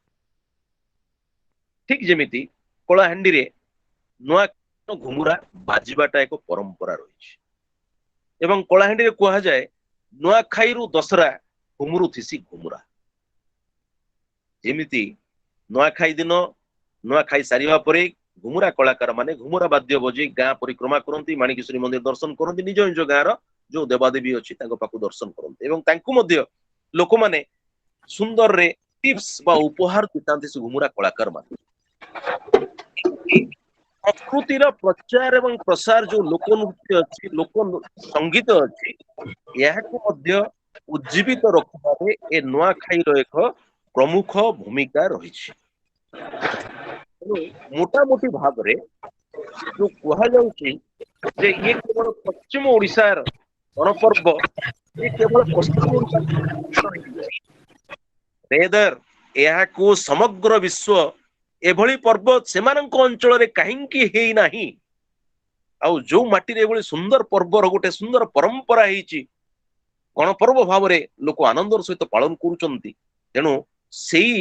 ଠିକ ଯେମିତି କଳାହାଣ୍ଡିରେ ନୂଆ ଘୁମୁରା ବାଜିବାଟା ଏକ ପରମ୍ପରା ରହିଛି ଏବଂ କଳାହାଣ୍ଡିରେ କୁହାଯାଏ ନୂଆଖାଇରୁ ଦଶରା ଘୁମୁରୁ ଥିସି ଘୁମୁରା। ଯେମିତି ନୂଆଖାଇ ଦିନ ନୂଆଖାଇ ସାରିବା ପରେ ଘୁମୁରା କଳାକାର ମାନେ ଘୁମୁରା ବାଦ୍ୟ ବଜେଇ ଗାଁ ପରିକ୍ରମା କରନ୍ତି, ମାଣିକେଶ୍ୱରୀ ମନ୍ଦିର ଦର୍ଶନ କରନ୍ତି, ନିଜ ନିଜ ଗାଁର जो देवादेवी अछि ताଙ୍କ पाखु दर्शन करते एवं तांकु मध्य लोक माने सुंदर रे टिप्स बा उपहार देतांते से घुमुरा कलाकार माने संस्कृतिर प्रचार एवं प्रसार जो लोक नृत्य अछि लोक संगीत अछि याकु मध्य उज्जीवित रखबारे ए नुआ खाईर एक प्रमुख भूमिका रहिछि मोटामोटी भाବରେ जो कुहाଯାଉଛି जे ये केवल पश्चिम ओडिशार गणपर्व ये केवल पश्चिम ओडिशा रेदर एहाकू समग्र विश्व एभଳି पर्व सेମାନଙ୍କ ଅଞ୍ଚଳରେ କାହିଁକି ହେଇ ନାହିଁ ଆଉ ଯୋଉ ମାଟିରେ ଏଭଳି ସୁନ୍ଦର ପର୍ବର ଗୋଟେ ସୁନ୍ଦର ପରମ୍ପରା ହେଇଛି ଗଣପର୍ବ ଭାବରେ ଲୋକ ଆନନ୍ଦର ସହିତ ପାଳନ କରୁଛନ୍ତି ତେଣୁ ସେଇ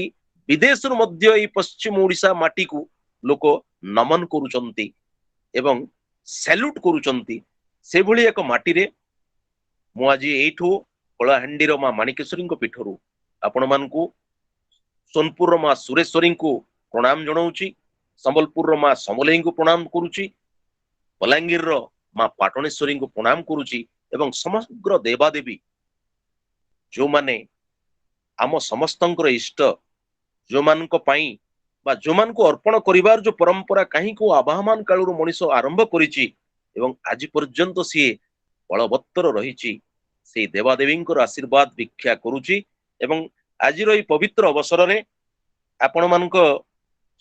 ବିଦେଶରୁ ମଧ୍ୟ ଏଇ ପଶ୍ଚିମ ଓଡିଶା ମାଟିକୁ ଲୋକ ନମନ କରୁଛନ୍ତି ଏବଂ ସାଲ୍ୟୁଟ କରୁଛନ୍ତି ସେଭଳି ଏକ ମାଟିରେ ମୁଁ ଆଜି ଏଇଠୁ କଳାହାଣ୍ଡିର ମା ମାଣିକେଶ୍ୱରୀଙ୍କ ପୀଠରୁ ଆପଣମାନଙ୍କୁ सोनपुर माँ सुरेश्वरी को प्रणाम जनाऊँची संबलपुर माँ समलेई को प्रणाम करुची बलांगीर माँ पाटणेश्वरी को प्रणाम करुची एवं समग्र देवादेवी जो माने आम समस्तंकर इष्ट जो मान बा जो मान को अर्पण करिवार जो परंपरा कहीं को आवाहमान कालरू मनीष आरंभ करिची एवं आज पर्यंत सी बलवत्तर रही से देवादेवी आशीर्वाद भिक्षा करुची एवं आज पवित्र अवसर रे आपण मानक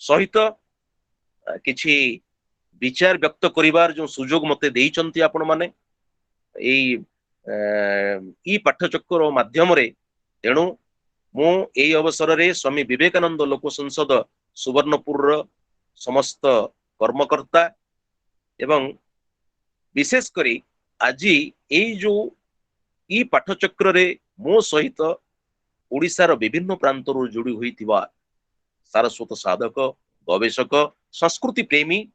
सहित किछि विचार व्यक्त करिवार जो सुजोग मते देइचंती आपण माने ई पाठ्यचक्र माध्यम रे तेणु मु एई अवसर रे स्वामी विवेकानंद लोक संसद सुवर्णपुर समस्त कर्मकर्ता एवं विशेष करी आज एई जो ई पाठ्यचक्र रे मो सहित ओडिशार विभिन्न प्रांतरू जोड़ी होइथिबा सारस्वत साधक गवेषक संस्कृति प्रेमी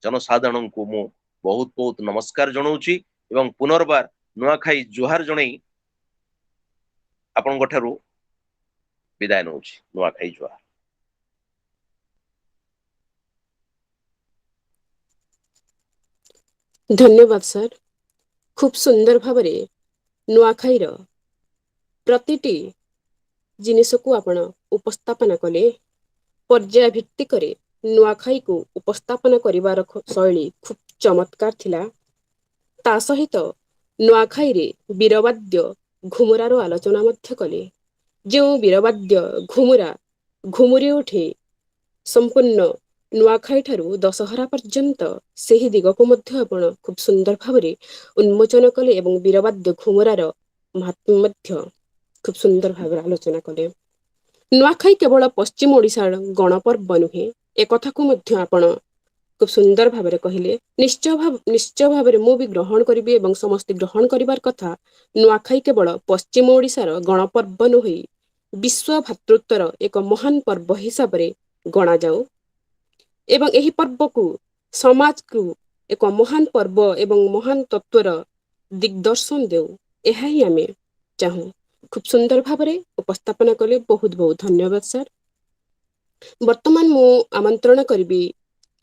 जनसाधारण को मु बहुत बहुत नमस्कार जनाऊँची एवं पुनर्बार नुआखाई जुहार जणई आपन गठारू विदाय नउची नुआखाई जुहार। धन्यवाद सर खूब सुंदर भावरे नुआखाईर प्रतिटी जिनिस को आपण उपस्थापन कले पर्याय भित्तिक नुआखाई को उपस्थापन करिवार शैली खूब चमत्कार थिला ता सहित नुआखाई रे वीरवाद्य घुमुरार आलोचना मध्य कले जो वीरवाद्य घुमुरा घुमुरी उठे संपूर्ण नुआखाई ठारू दशहरा पर्यंत सेही दिग को मध्य आपण खूब सुंदर भावरे उन्मोचन कले एवं वीरवाद्य घुमुरार महात्म्य मध्य खूब सुंदर भाव आलोचना कले नुआखाई केवल पश्चिम ओडिशार गणपर्व नुहे एक कथा को मध्य आपण खूब सुंदर भाव कहले निश्चय भाव मु भी ग्रहण करी एवं समस्त ग्रहण करिवार कथा नुआखाई केवल पश्चिम ओडिशार गणपर्व नुहे विश्व भातृत्वर एक महान पर्व हिसाब से गणा जाऊ एवं एही पर्व को समाज को एक महान पर्व एवं महान तत्वर दिग्दर्शन देऊ यह ही आमे चाहूँ खूब सुंदर भावरे उपस्थापन कले बहुत बहुत धन्यवाद सर। वर्तमान मु आमंत्रण करी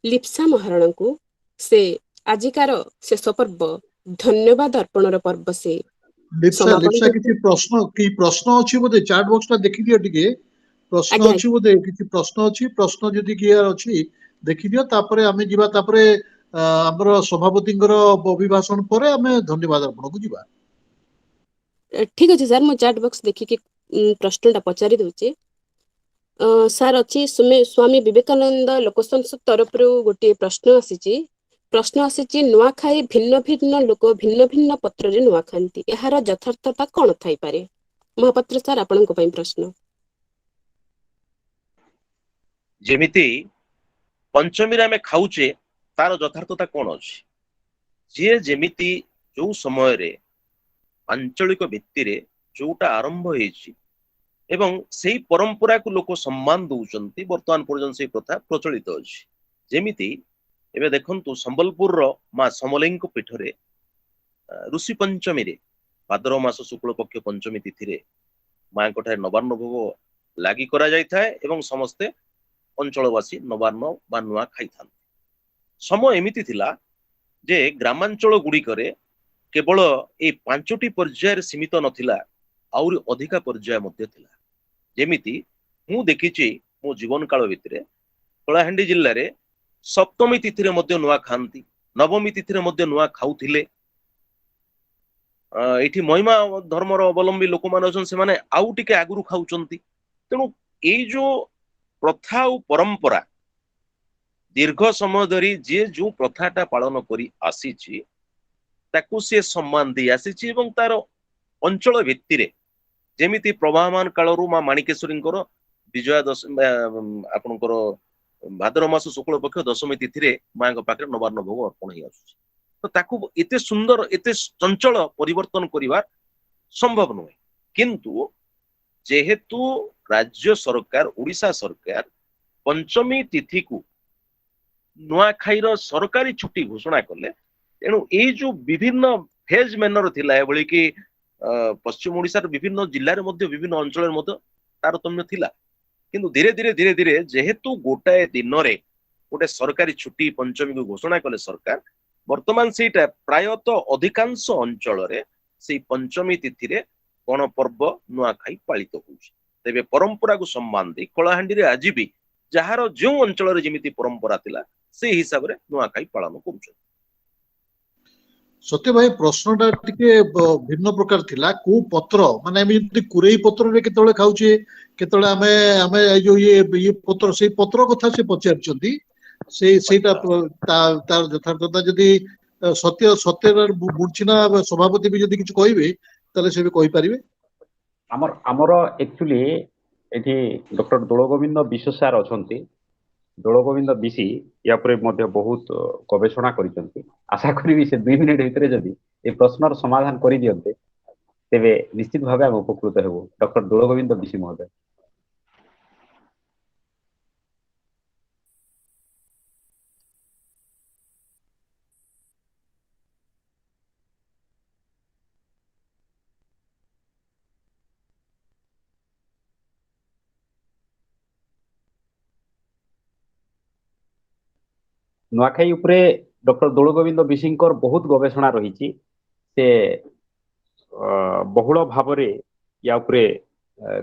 लिप्सा महाराणा को से आजिकार शेष पर्व धन्यवाद अर्पणर पर्व से लिप्सा किसी प्रश्न अछि बोधे चैट बॉक्स टा देखि दियो टिके प्रश्न अछि बोधे किछि प्रश्न अछि प्रश्न जदि क्लियर अछि देखि दियो तापरे आमे जिबा तापरे हमर सभापतिଙ୍କର अभिभाषण परे आमे धन्यवाद अर्पण को जिबा। ठीक अच्छे सर मु चैट बॉक्स देखिए प्रश्नटा पचारि दउचे सर अच्छी स्वामी विवेकानंद लोक संसद तरफ गोटे प्रश्न आसी नुआखाई भिन्न भिन्न लोक भिन्न भिन्न पत्र रे नुआ खांती यार यथार्थता कौन थाई पारे महापात्र सर आपन को प्रश्न जेमिति पंचमी रे खाऊचे तार यथार्थता कौन अछि जे जेमिति जो समय रे आंचलिक भित्तिरे जोटा आरंभ होइछि एवं सेही परंपरा को लोक सम्मान दउचंती वर्तमान पर्यंत से प्रथा प्रचलित अछि जेमिति एबे देखंतु संबलपुर रो मां समलेई को पीठरे ऋषि पंचमी रे भाद्रव मास शुक्ल पक्ष पंचमी तिथि रे मां कोठाय नवान्न भोग लागि करा जाय थाए एवं समस्ते अंचलवासी नवान्न बा नुआ खाई थान समय एमिति थिला जे ग्रामांचल गुडी करे केवल ए 5टी पर्याय सीमित नथिला आउरी अधिका पर्याय मध्य थिला जेमिति मु देखिछि मो जीवन काल भितरे कलाहांडी जिल्ला रे सप्तमी तिथि रे मध्य नुआ खांती नवमी तिथि रे मध्य नुआ खाउथिले एठी महिमा धर्मर अवलंबी लोक माने अछन से माने आउ टिके आगुरु खाउचंती तेणु एई जो प्रथा और परंपरा दीर्घ समय धरी जे जो प्रथाटा पालन करी आसीछि ताकू से सम्मान दी आसीछि एवं तार अंचल भित्तिरे जेमिति प्रभामान कालरू मां माणिकेश्वरींकर विजया दशमी आपनकर भाद्र मास शुक्ल पक्ष दशमी तिथि रे मां पाखे नवान्न भोग अर्पण ही आसुछि तो ताकू एते सुंदर एते चंचल परिवर्तन करिवार संभव नुहे किंतु जेहेतु राज्य सरकार उड़ीसा सरकार पंचमी तिथि को नुआखाईर सरकारी छुट्टी घोषणा कले तेणु ये जो विभिन्न फेज मैनर थिला एभली कि पश्चिम ओडिशार विभिन्न जिल्ला विभिन्न अंचल तारतम्य थिला किंतु धीरे धीरे जेहेतु गोटाए दिन रे गोटे सरकारी छुट्टी पंचमी को घोषणा कले सरकार वर्तमान सेटा प्रायतः अधिकांश अंचल रे से पंचमी तिथि रे गण पर्व नुआखाई पालित होउछि तेबे परंपरा को सम्मान दे कलाहांडी रे आज भी जहार जो अंचल रे जेमिति परंपरा थिला से हिसाब रे नुआखाई पालन करूछ सत्य भाई प्रश्नटा टिके भिन्न प्रकार थिला को पत्र माने एमि कुरेई पत्र रे केतळे खाउचे केतळे आमे आमे जो ये पत्र से पत्र कथा से पचारचंती से सेटा तार यथार्थता जदी सत्य सत्य बुझिना सभापति भी जदी किछ कहिबे तले से भी कहि परिबे हमर एक्चुअली एठी डॉक्टर दोलगोविंद विश्व सार अछंती दोलगोविंद विशी या परे मध्य बहुत गवेषणा करिसंती आशा करी से 2 मिनिट भितरे जदी ए प्रश्नर समाधान करि दियंते तेबे निश्चित भाबे हम उपकृत हेबो डॉक्टर दोलगोविंद विशी महोदय नुआखाई उपरे डॉक्टर दोलगोविंद विशिंकर बहुत गवेषणा रही से बहुल भावरे या उपरे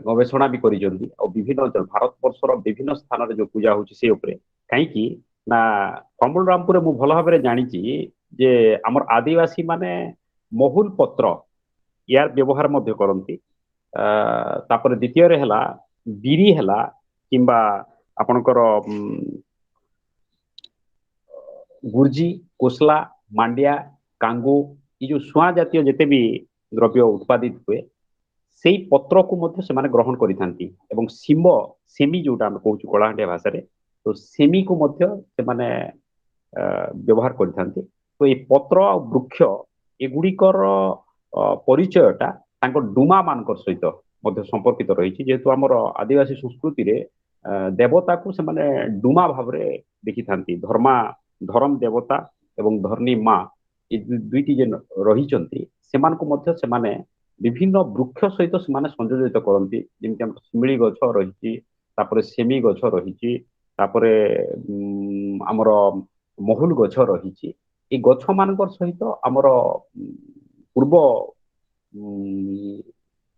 गवेषणा भी करिजंती और विभिन्न भारत वर्षर विभिन्न स्थान रे जो पूजा होची से उपरे काई कि ना कमल रामपुर मु भल भाबरे जानि जे हमर आदिवासी माने महुल पत्र यार व्यवहार मध्य करंती तापर द्वितीय रे हला बिरी हला किंबा आपनकर गुर्जी कोसला मांडिया कांगो ये जो सुआ जातीय जेते भी द्रव्य उत्पादित हुए से पत्र को मध्य से माने ग्रहण करिथांती एवं सिंब सेमी जोटा हम कहूछु कलाहांडिया भाषा रे तो सेमी को मध्य से माने व्यवहार करिथांती तो ये पत्र और वृक्ष एगुड़िकर परिचयटा तांको डुमा मानकर सहित मध्य संपर्कित रही जेहेतु आमर आदिवासी संस्कृति रे देवता को से माने डुमा भावरे देखि थांती धर्म देवता एवं धरणी माँ ये दुईटी जे रही सेमान को मध्य से माने विभिन्न वृक्ष सहित से माने संयोजित करती जेमति हम शिमिली गछ रही तापरे सेमी गछ रही तापरे हमर महुल गछ रही ए गछ मानकर सहित हमर पूर्व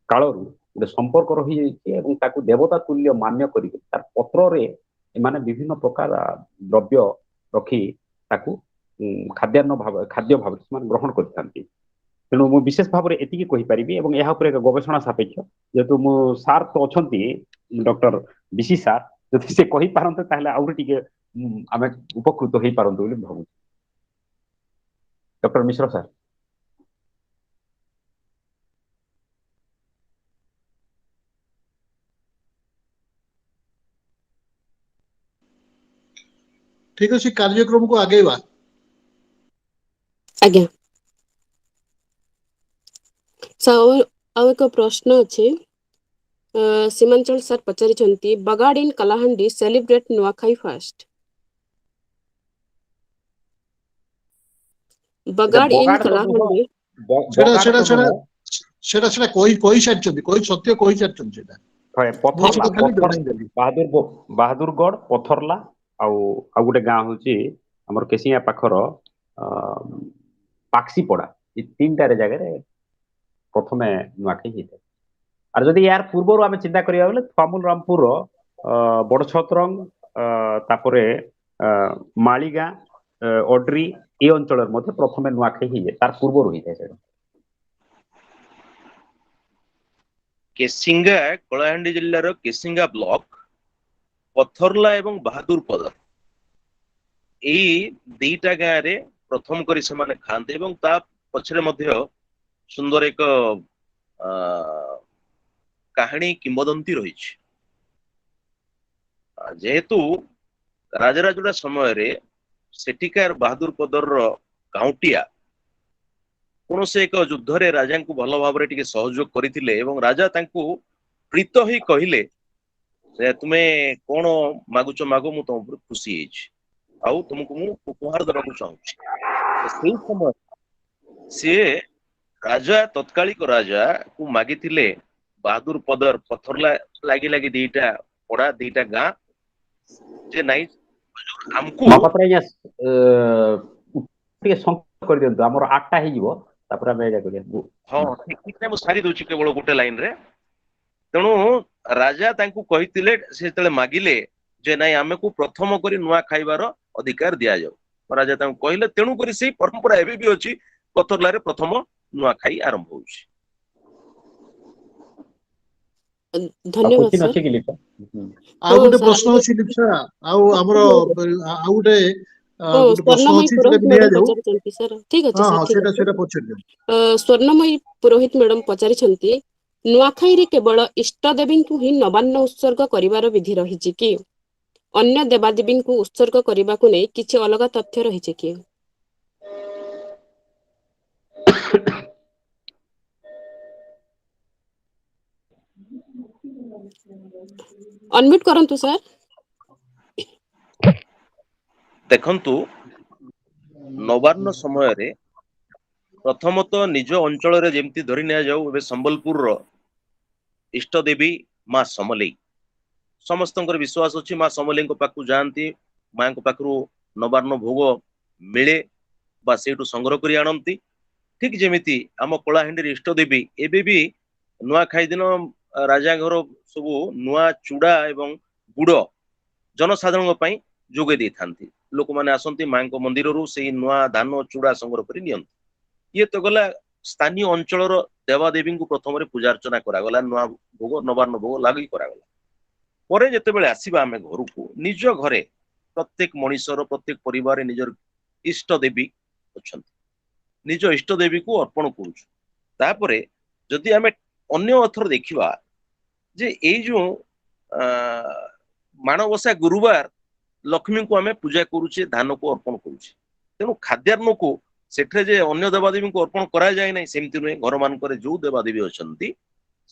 कालरू गोटे संपर्क रही एवं ताकू देवता तुल्य मान्य करिके तार पत्र रे माने विभिन्न प्रकार द्रव्य रखी ताकू खाद्य भाव ग्रहण करते तेणु मु विशेष भाव में एति कहि परिबी एवं यहाँ पर एक गवेषणा सापेक्ष जेहेतु मु सार तो अछंती डॉक्टर विशी सार जदि से कहि पारंते ताहले आउर टिके आमे उपकृत होई पारंतु बोली भाबु डॉक्टर मिश्र सार ठीक अछि कार्यक्रम को आगे बा आज्ञा ଆଉ ଏକ ପ୍ରଶ୍ନ ଅଛି ସୀମାଞ୍ଚଳ ସାର୍ ପଚାରିଛନ୍ତି ବଗାଡ in Kalahandi celebrate Nuakhai first ବଗାଡ ଇନ୍ କଲାହାଣ୍ଡି ସେଟା କହି ସାରିଛନ୍ତି କହି ସତ୍ୟ କହି ସାରିଛନ୍ତି ସେଟା ବାହାଦୁରଗଡ଼ ପଥରଲା ଆଉ ଗୋଟେ ଗାଁ ହଉଛି ଆମର କେସିଆ ପାଖର ପାକ୍ସିପଡା ये तीन टारे जगह रे प्रथमे नुआखाई होता है और जदि यार पूर्व आम चिंता करिया बेले फामुल रामपुर बड़ छत्रंग तापरे मालीगाँ ओड्री ए अंचल प्रथमे नुआखाई हो जाए तार पूर्व होता है केसिंगा कलाहांडी जिल्लार केसिंगा ब्लॉक पथरला एवं बहादुरपद एई दीटा गाँ रे प्रथम करी से खाते एवं ता पछरे मध्य सुंदर एक कहानी किंबदंती रही जेहेतु राजराजुड़ा समय रे सेठिकार बहादुरपदर काउंटिया कौन से एक युद्ध रे राजा को भल भाव टिके सहयोग करथिले एवं राजा तांको प्रीत ही कहिले जे तुमे कौन मागुच मागो मु तुम ऊपर खुशी हेछि आउ तुमको मु उपहार देबा चाहूछि सेही समय से राजा तत्कालिक राजा को मागिथिले बहादुर पदर पत्थर लागी लागी दीटा पड़ा दीटा गाँ जे नाइ हमको महापात्र आज्ञा टिके संकेत कर दियंतु हमर 8टा हे जिवो तापर हम एजा करिया हाँ ठीक ठीक मु सारी दोछि केवल गोटे लाइन रे तेणु राजा तांको कहिथिले से तले मागिले जे नाइ आमे को प्रथम करी नुआ खाइबार अधिकार दिया जाऊ राजा तांको कहिले तेणु करी सेही परंपरा एबे भी अछि पत्थरला रे प्रथम नुआ खाई आरंभ होछि धन्यवाद क्वेश्चन सर अछि कि लिखा ଆଉ ଗୋଟେ sir, ପ୍ରଶ୍ନ ଅଛି ଲିପ୍ସା ଆଉ ଆମର ଆଉ ଗୋଟେ ଗୋଟେ ପ୍ରଶ୍ନ ସ୍ୱର୍ଣ୍ଣମୟୀ ଅଛି ସେଟା ପୁରୋହିତ ମ୍ୟାଡାମ ନିଆଯାଉ ପଚାରିଛନ୍ତି ସାର୍ ଠିକ ଅଛି ହଁ ସାର୍ ହଁ ଠିକ ସେଟା ଅଛି ସେଟା ପଚାରିଦିଅ ସ୍ୱର୍ଣ୍ଣମୟୀ ପୁରୋହିତ ମ୍ୟାଡାମ ପଚାରିଛନ୍ତି ନୂଆଖାଇରେ କେବଳ ଇଷ୍ଟ ଦେବୀଙ୍କୁ ହିଁ ନବାନ୍ନ ଉତ୍ସର୍ଗ କରିବାର ବିଧି ରହିଛି କି ଅନ୍ୟ ଦେବାଦେବୀଙ୍କୁ ଉତ୍ସର୍ଗ କରିବାକୁ ନେଇ କିଛି ଅଲଗା ତଥ୍ୟ ରହିଛି କି ଅନମ୍ୟୁଟ କରନ୍ତୁ ସାର୍ देखंतु नवान्न समय रे प्रथमतः निज अंचल रे जेमती धरि निया जाऊ एबे संबलपुर रो इष्ट देवी मां समलेई समस्तंकर विश्वास अछि मां समलेई को पाखु जानती मां को पाखरु नवान्न भोग मिले बा सेठु संग्रह करी आनंती ठीक जेमिति आम कलाहांडी इष्ट देवी एबे भी नुआ खाई दिन राजा घर सब नुआ चूड़ा एवं गुड़ जनसाधारण पई जोगे दै थांती लोक माने आसंती मां को मंदिर रु सेही नुआ धान चूड़ा संग्रह करी नियंती ये तो गला स्थानीय अंचल देवादेवी को प्रथम पूजा अर्चना करागला नुआ भोग नवान्न भोग लगी करागला परे जेतेबेले आसीबा आमे घर को निज घरे प्रत्येक मनीषर प्रत्येक परिवार निजर इष्ट देवी अछंती निज इष्ट देवी को अर्पण करूछु तापरे जदि आमे अन्य अथर देखिबा जे एई जो माणवसा गुरुवार लक्ष्मी को आमे पूजा करूचे धान को अर्पण करूचे तेणु खाद्यान्न को सेठरे जे अन्य देवादेवी को अर्पण करा जाए नहीं सेमती नुहे घर मानकर जो देवादेवी अछंती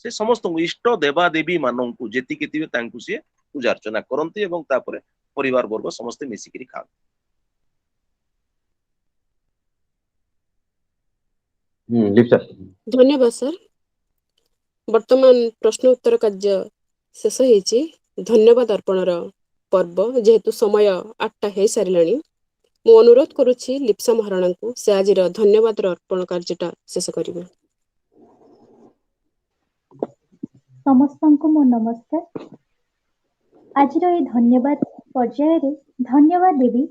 से समस्त इष्ट देवादेवी माननकु जेति केतिबे तांकु से पूजा अर्चना करंती एवं तापरे परिवार वर्ग समस्त मिसिकरी खाआंती लिप्सा धन्यवाद सर वर्तमान प्रश्न उत्तर कार्य शेष ହେଇଛି ଧନ୍ୟବାଦ अर्पणर पर्व जेहेतु समय 8टा हो सारिलाणी मु अनुरोध करुछि लिप्सा महाराणा को से आज धन्यवाद अर्पण कार्यटा शेष करिवे ସମସ୍ତଙ୍କୁ ମୋ ନମସ୍କାର ଆଜିର ଏହି ଧନ୍ୟବାଦ ପର୍ଯ୍ୟାୟରେ ଧନ୍ୟବାଦ ଦେବି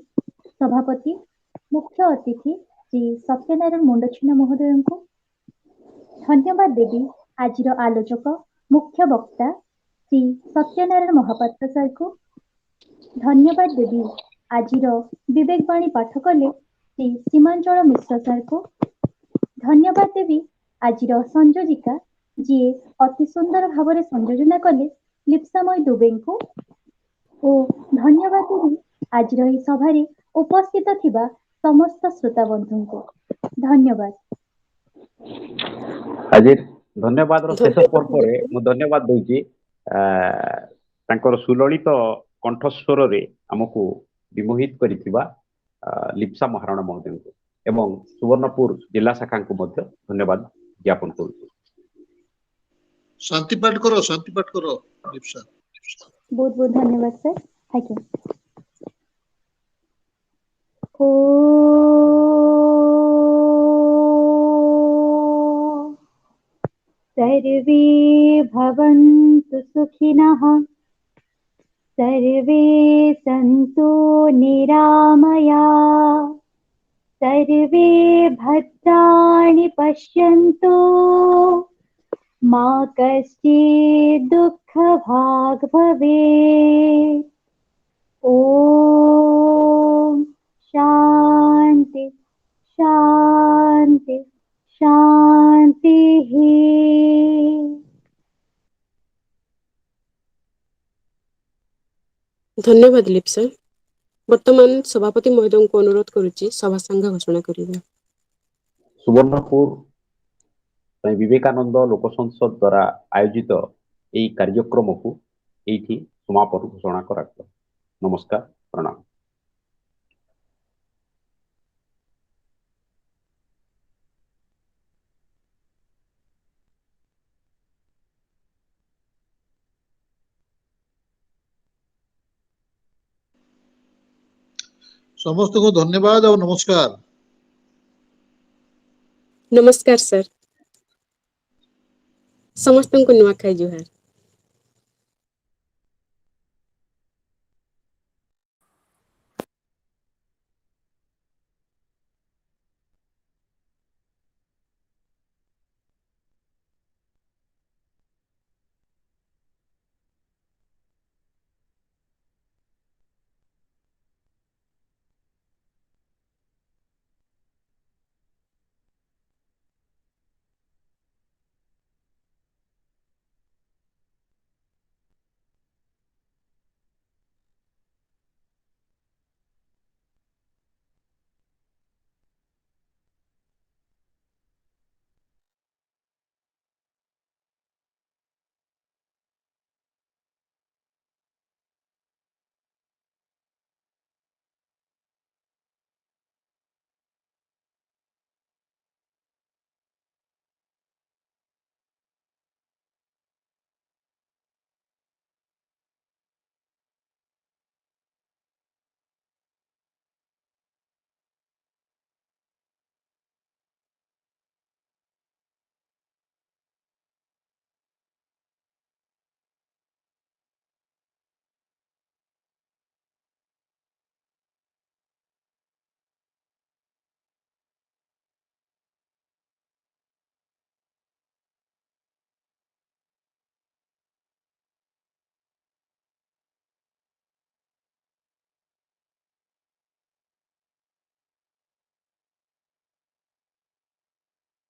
ସଭାପତି ମୁଖ୍ୟ ଅତିଥି ଶ୍ରୀ ସତ୍ୟନାରାୟଣ ମୁଣ୍ଡଛିନା ମହୋଦୟଙ୍କୁ ଧନ୍ୟବାଦ ଦେବି ଆଜିର ଆଲୋଚକ ମୁଖ୍ୟ ବକ୍ତା ଶ୍ରୀ ସତ୍ୟନାରାୟଣ ମହାପାତ୍ର ସାର୍ଙ୍କୁ ଧନ୍ୟବାଦ ଦେବି ଆଜିର ବିବେକବାଣୀ ପାଠ କଲେ ଶ୍ରୀ ସୀମାଞ୍ଚଳ ମିଶ୍ର ସାର୍ଙ୍କୁ ଧନ୍ୟବାଦ ଦେବି ଆଜିର ସଂଯୋଜିକା ଯିଏ ଅତି ସୁନ୍ଦର ଭାବରେ ସଂଯୋଜନା କଲେ ଲିପ୍ସାମୟୀ ଦୁବେଙ୍କୁ ଓ ଧନ୍ୟବାଦ ଦେବି ଆଜିର ଏହି ସଭାରେ ଉପସ୍ଥିତ ଥିବା ସମସ୍ତ ଶ୍ରୋତା ବନ୍ଧୁଙ୍କୁ ଧନ୍ୟବାଦ आज धन्यवाद शेष पर्व मु धन्यवाद दूची सुललित कंठस्वर रे आमको विमोहित करिथिबा लिप्सा महाराणा महोदय को एवं सुवर्णपुर जिला शाखा को मध्य धन्यवाद ज्ञापन करूँ शांति पाठ करो लिप्सा बहुत बहुत धन्यवाद सर आज्ञा ओ सर्वे भवन्तु सुखिनः, सर्वे सन्तु निरामया, सर्वे भद्राणि पश्यन्तु, मा कश्चित् दुःखभाग् भवेत्। ॐ शान्ति शान्ति शान्तिः। ଧନ୍ୟବାଦ ଲିପ୍ ସାର୍। ବର୍ତ୍ତମାନ ସଭାପତି ମହୋଦୟଙ୍କୁ ଅନୁରୋଧ କରୁଛି ସଭା ସଂଘ ଘୋଷଣା କରିବା। ସୁବର୍ଣ୍ଣପୁର ସ୍ୱାମୀ ବିବେକାନନ୍ଦ ଲୋକ ସଂସଦ ଦ୍ୱାରା ଆୟୋଜିତ ଏହି କାର୍ଯ୍ୟକ୍ରମକୁ ଏଇଠି ସମାପନ ଘୋଷଣା କରାଗଲା। ନମସ୍କାର, ପ୍ରଣାମ। ସମସ୍ତଙ୍କୁ ଧନ୍ୟବାଦ ଆଉ ନମସ୍କାର। ନମସ୍କାର ସାର୍। ସମସ୍ତଙ୍କୁ ନୂଆଖାଇ ଜୁହାର।